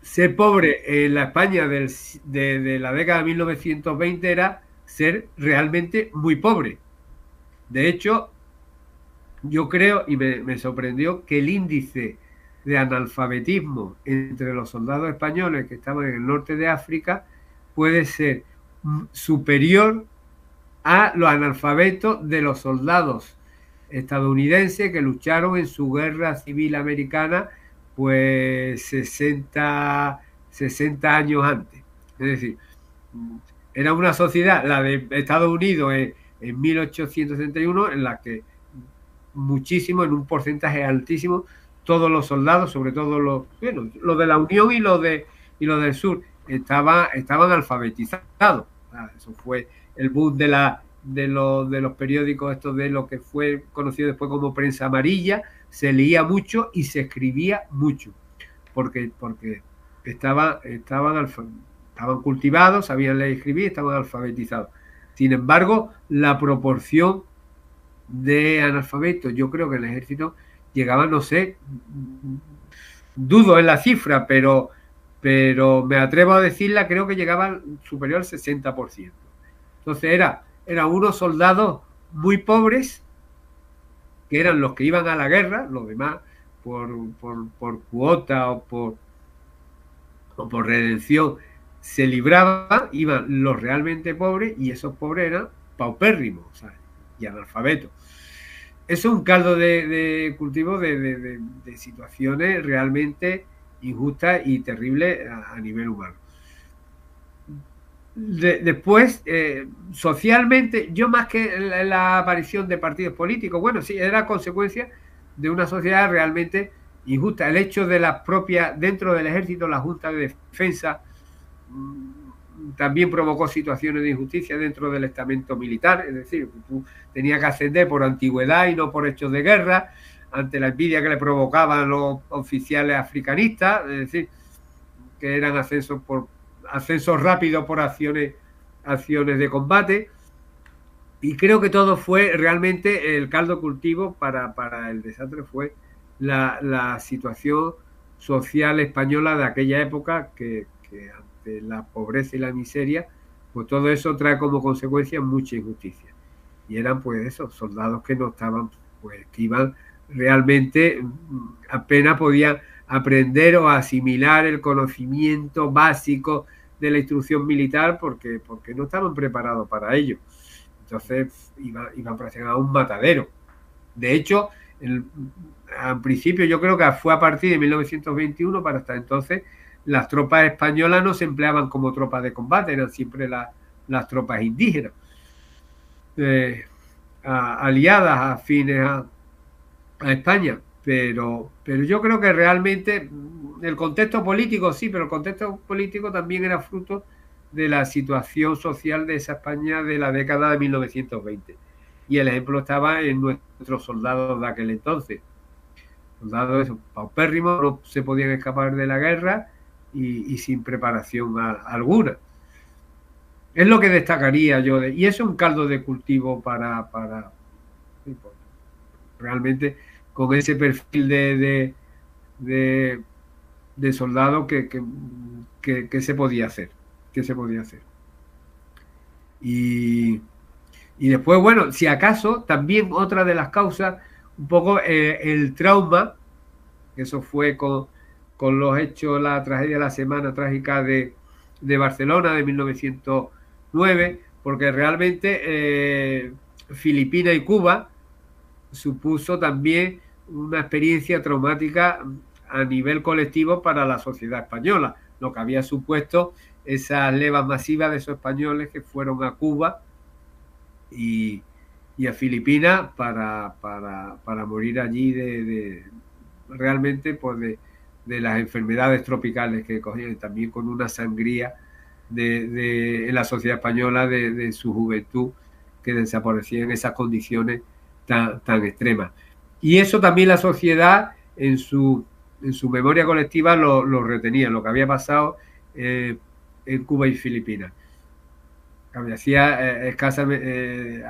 Ser pobre en la España de la década de 1920 era ser realmente muy pobre. De hecho, yo creo, y me sorprendió, que el índice de analfabetismo entre los soldados españoles que estaban en el norte de África puede ser superior a los analfabetos de los soldados estadounidenses que lucharon en su guerra civil americana pues 60 años antes. Es decir, era una sociedad, la de Estados Unidos en 1861, en la que muchísimo, en un porcentaje altísimo, todos los soldados, sobre todo los de la Unión y los del sur, estaban alfabetizados. Eso fue el boom de los periódicos, estos de lo que fue conocido después como prensa amarilla. Se leía mucho y se escribía mucho, porque estaban cultivados, sabían leer y escribir, estaban alfabetizados. Sin embargo, la proporción de analfabetos, yo creo que en el ejército llegaban, no sé, dudo en la cifra, pero me atrevo a decirla, creo que llegaban superior al 60%. Entonces eran unos soldados muy pobres, que eran los que iban a la guerra, los demás por cuota o por redención se libraban, iban los realmente pobres, y esos pobres eran paupérrimos, o sea, y analfabetos. Eso es un caldo de cultivo de situaciones realmente injustas y terribles a nivel humano. después, socialmente, yo más que la aparición de partidos políticos, bueno, sí, era consecuencia de una sociedad realmente injusta. El hecho de las propias, dentro del ejército, la Junta de Defensa también provocó situaciones de injusticia dentro del estamento militar, es decir, tú tenías que ascender por antigüedad y no por hechos de guerra, ante la envidia que le provocaban los oficiales africanistas, es decir, que eran ascensos rápidos por acciones de combate. Y creo que todo fue realmente el caldo cultivo para el desastre, fue la situación social española de aquella época, que ante la pobreza y la miseria, pues todo eso trae como consecuencia mucha injusticia. Y eran pues esos soldados que no estaban, pues que iban realmente, apenas podían aprender o asimilar el conocimiento básico de la instrucción militar porque no estaban preparados para ello. Entonces iban prácticamente a un matadero. De hecho, al principio yo creo que fue a partir de 1921, para hasta entonces las tropas españolas no se empleaban como tropas de combate, eran siempre las tropas indígenas, aliadas, afines a España. Pero yo creo que realmente el contexto político sí, pero el contexto político también era fruto de la situación social de esa España de la década de 1920. Y el ejemplo estaba en nuestros soldados de aquel entonces. Soldados paupérrimos, no se podían escapar de la guerra y sin preparación alguna. Es lo que destacaría yo. Y eso es un caldo de cultivo para realmente con ese perfil de soldado que se podía hacer. Que se podía hacer. Y después, bueno, si acaso, también otra de las causas, un poco el trauma, que eso fue con los hechos, la tragedia de la Semana Trágica de Barcelona de 1909, porque realmente Filipinas y Cuba supuso también una experiencia traumática a nivel colectivo para la sociedad española, lo que había supuesto esas levas masivas de esos españoles que fueron a Cuba y a Filipinas para morir allí realmente pues de las enfermedades tropicales que cogían, también con una sangría en la sociedad española de su juventud, que desaparecía en esas condiciones tan extremas. Y eso también la sociedad en su memoria colectiva lo retenía, lo que había pasado en Cuba y Filipinas. Hacía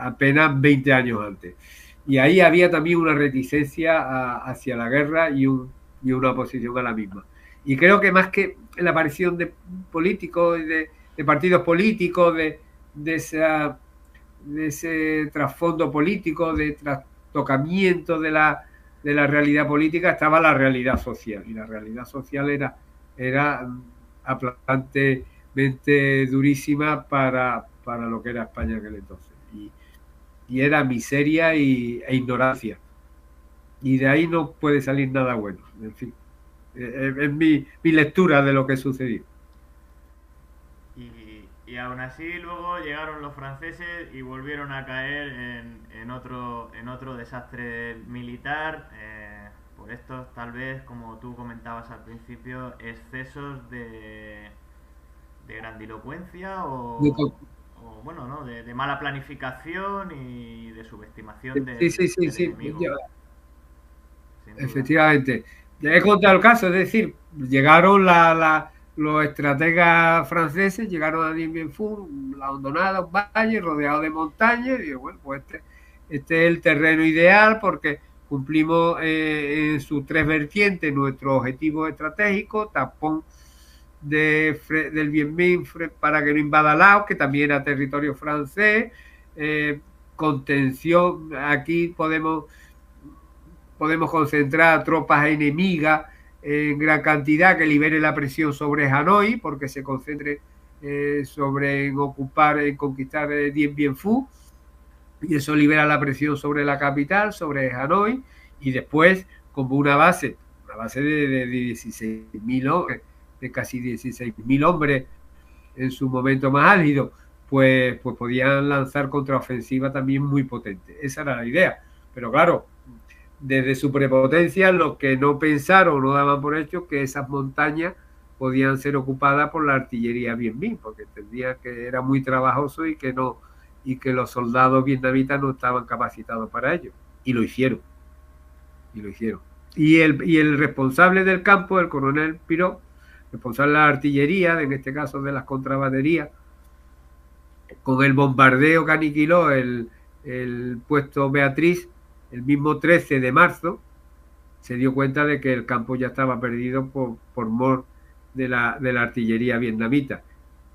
apenas 20 años antes. Y ahí había también una reticencia hacia la guerra y una oposición a la misma. Y creo que más que la aparición de políticos, de partidos políticos, de ese trasfondo político, de trastocamiento de la realidad política, estaba la realidad social. Y la realidad social era aplastantemente durísima para lo que era España en aquel entonces. Y era miseria e ignorancia. Y de ahí no puede salir nada bueno. En fin, es mi lectura de lo que sucedió. Y aún así luego llegaron los franceses y volvieron a caer en otro desastre militar, por estos tal vez, como tú comentabas al principio, excesos de grandilocuencia o bueno, ¿no? de mala planificación y de subestimación del enemigo. Efectivamente. Ya he contado el caso, es decir, llegaron los estrategas franceses, llegaron a Dien Bien Phu, la hondonada, un valle rodeado de montañas, y digo, bueno, pues este es el terreno ideal porque cumplimos en sus tres vertientes nuestro objetivo estratégico, tapón del Bien Minh para que no invada Laos, que también era territorio francés, contención, aquí podemos concentrar tropas enemigas en gran cantidad que libere la presión sobre Hanoi, porque se concentre en conquistar Dien Bien Phu, y eso libera la presión sobre la capital, sobre Hanoi, y después como una base de 16.000 hombres, de casi 16.000 hombres en su momento más álgido, pues podían lanzar contraofensiva también muy potente. Esa era la idea. Pero claro, desde su prepotencia, los que no pensaron, no daban por hecho que esas montañas podían ser ocupadas por la artillería bien, porque entendían que era muy trabajoso y que no, y que los soldados vietnamitas no estaban capacitados para ello. Y lo hicieron. Y lo hicieron. Y el responsable del campo, el coronel Piró, responsable de la artillería, en este caso de las contrabaterías, con el bombardeo que aniquiló el puesto Beatriz, el mismo 13 de marzo, se dio cuenta de que el campo ya estaba perdido por mor de la artillería vietnamita.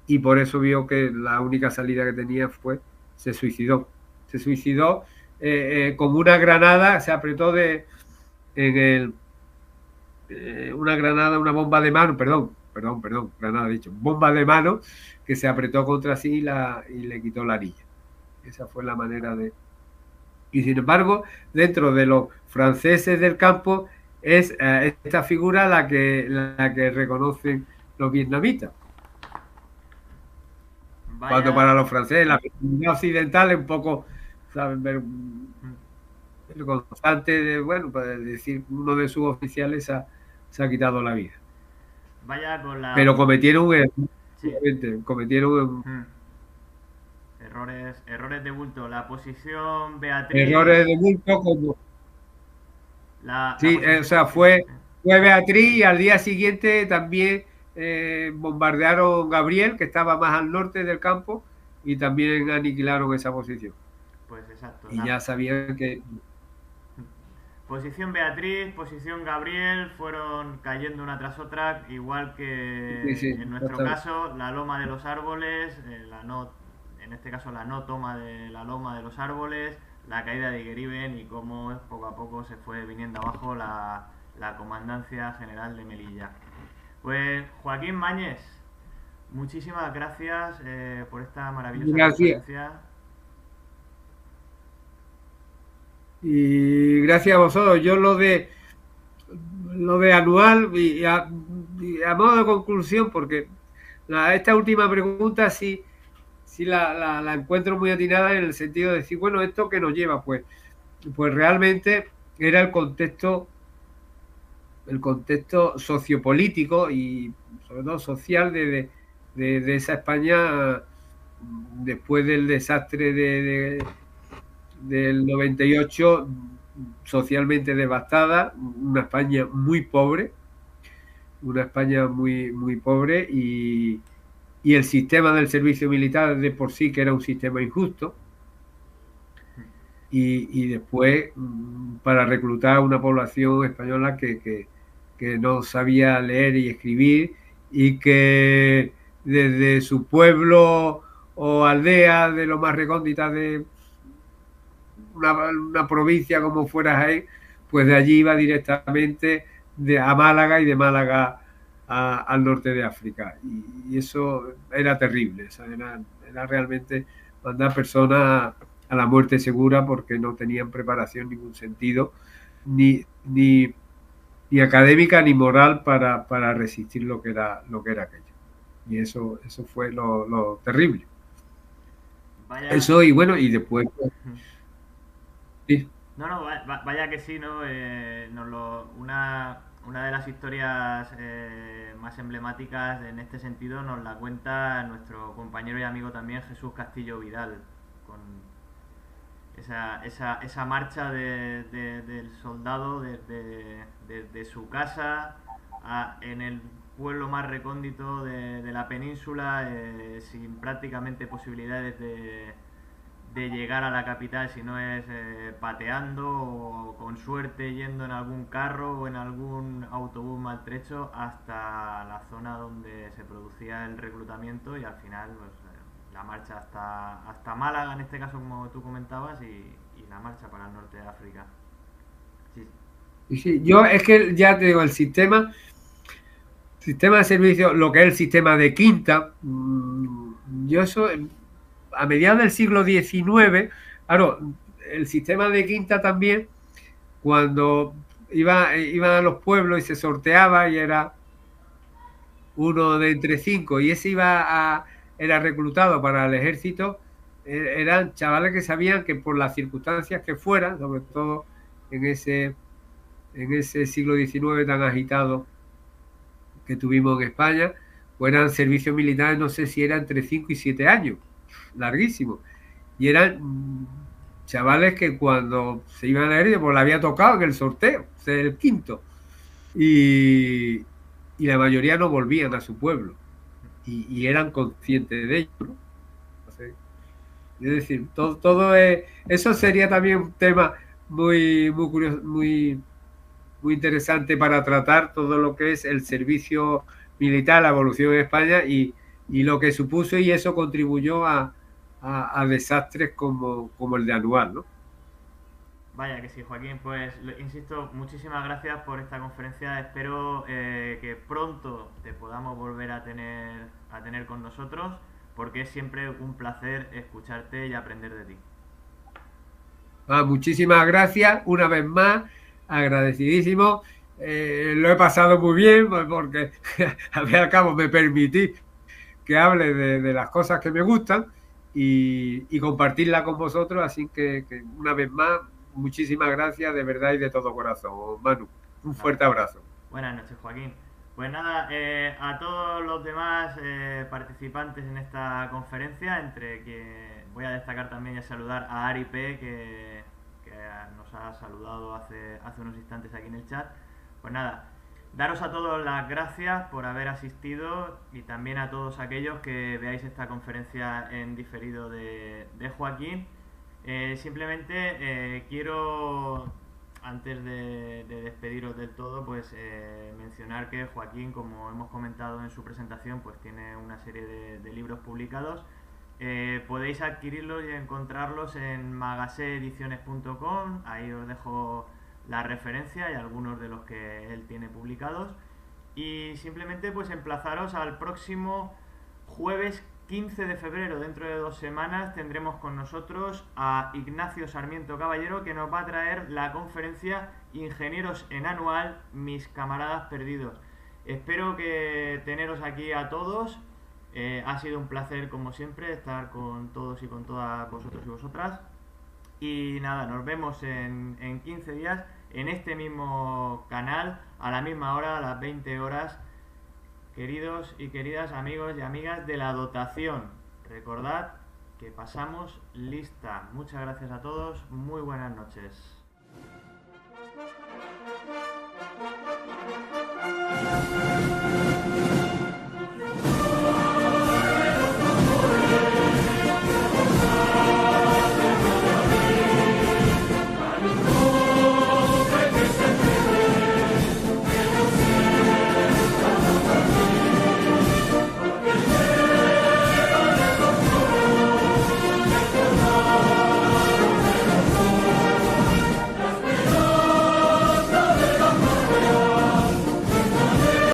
Y por eso vio que la única salida que tenía fue, se suicidó. Se suicidó con una granada, se apretó una granada, una bomba de mano, perdón, granada dicho, bomba de mano que se apretó contra sí y le quitó la anilla. Esa fue la manera de... Y sin embargo, dentro de los franceses del campo es esta figura la que reconocen los vietnamitas. Vaya. Cuando para los franceses la comunidad occidental es un poco, ¿saben? Constante de, bueno, para decir, uno de sus oficiales se ha quitado la vida. Vaya con la... Pero cometieron cometieron errores de bulto. La posición Beatriz... Errores de bulto como... sí, o sea, fue Beatriz y al día siguiente también bombardearon Gabriel, que estaba más al norte del campo, y también aniquilaron esa posición. Pues exacto. Y ya sabían que... Posición Beatriz, posición Gabriel, fueron cayendo una tras otra, igual que en nuestro caso, la loma de los árboles, en este caso la no toma de la loma de los árboles, la caída de Igueriben y cómo poco a poco se fue viniendo abajo la Comandancia General de Melilla. Pues Joaquín Mañez, muchísimas gracias por esta maravillosa conferencia. Y gracias a vosotros. Yo lo de anual y a modo de conclusión, porque esta última pregunta sí la encuentro muy atinada en el sentido de decir, bueno, ¿esto qué nos lleva? Pues realmente era el contexto sociopolítico y sobre todo social de esa España después del desastre del 98, socialmente devastada, una España muy pobre, y el sistema del servicio militar de por sí que era un sistema injusto, y después para reclutar a una población española que no sabía leer y escribir y que desde su pueblo o aldea de lo más recóndita de una provincia como fuera Jaén, pues de allí iba directamente a Málaga y de Málaga al norte de África. Y eso era terrible, era realmente mandar personas a la muerte segura porque no tenían preparación, ningún sentido, ni académica ni moral para resistir lo que era aquello. Y eso fue lo terrible. Vaya. Eso, y bueno, y después... Sí. No, vaya que sí, ¿no? Una de las historias más emblemáticas en este sentido nos la cuenta nuestro compañero y amigo también Jesús Castillo Vidal, con esa marcha del soldado desde su casa en el pueblo más recóndito de la península, sin prácticamente posibilidades de llegar a la capital, si no es pateando o con suerte yendo en algún carro o en algún autobús maltrecho hasta la zona donde se producía el reclutamiento y al final pues, la marcha hasta Málaga, en este caso como tú comentabas, y la marcha para el norte de África. Sí, yo es que ya te digo, el sistema de servicio, lo que es el sistema de quinta, yo eso... A mediados del siglo XIX, claro, el sistema de quinta también, cuando iban a los pueblos y se sorteaba y era uno de entre cinco, y ese era reclutado para el ejército, eran chavales que sabían que por las circunstancias que fueran, sobre todo en ese siglo XIX tan agitado que tuvimos en España, pues eran servicios militares, no sé si era entre 5 y 7 años, larguísimo. Y eran chavales que cuando se iban a ir, pues le había tocado en el sorteo, ser el quinto. Y la mayoría no volvían a su pueblo. Y eran conscientes de ello, ¿no? Es decir, todo eso sería también un tema muy curioso, muy interesante para tratar todo lo que es el servicio militar, la evolución en España y lo que supuso, y eso contribuyó a desastres como el de Anual, ¿no? Vaya que sí, Joaquín. Pues insisto, muchísimas gracias por esta conferencia. Espero que pronto te podamos volver a tener con nosotros, porque es siempre un placer escucharte y aprender de ti. Muchísimas gracias, una vez más, agradecidísimo. Lo he pasado muy bien porque al fin y al cabo me permití que hable de las cosas que me gustan y compartirla con vosotros. Así que una vez más, muchísimas gracias de verdad y de todo corazón, Manu. Un Nada. fuerte abrazo. Buenas noches, Joaquín. Pues nada, a todos los demás participantes en esta conferencia, entre que voy a destacar también y a saludar a Ari P, que nos ha saludado hace unos instantes aquí en el chat. Pues nada, daros a todos las gracias por haber asistido y también a todos aquellos que veáis esta conferencia en diferido de Joaquín. Simplemente quiero, antes de despediros del todo, pues mencionar que Joaquín, como hemos comentado en su presentación, pues tiene una serie de libros publicados. Podéis adquirirlos y encontrarlos en magaseediciones.com. Ahí os dejo la referencia y algunos de los que él tiene publicados. Y simplemente pues emplazaros al próximo jueves 15 de febrero, dentro de 2 semanas, tendremos con nosotros a Ignacio Sarmiento Caballero, que nos va a traer la conferencia Ingenieros en Anual, mis camaradas perdidos. Espero que teneros aquí a todos. Ha sido un placer, como siempre, estar con todos y con todas vosotros y vosotras. Y nada, nos vemos en 15 días en este mismo canal, a la misma hora, a las 20 horas. Queridos y queridas amigos y amigas de la dotación, recordad que pasamos lista. Muchas gracias a todos, muy buenas noches.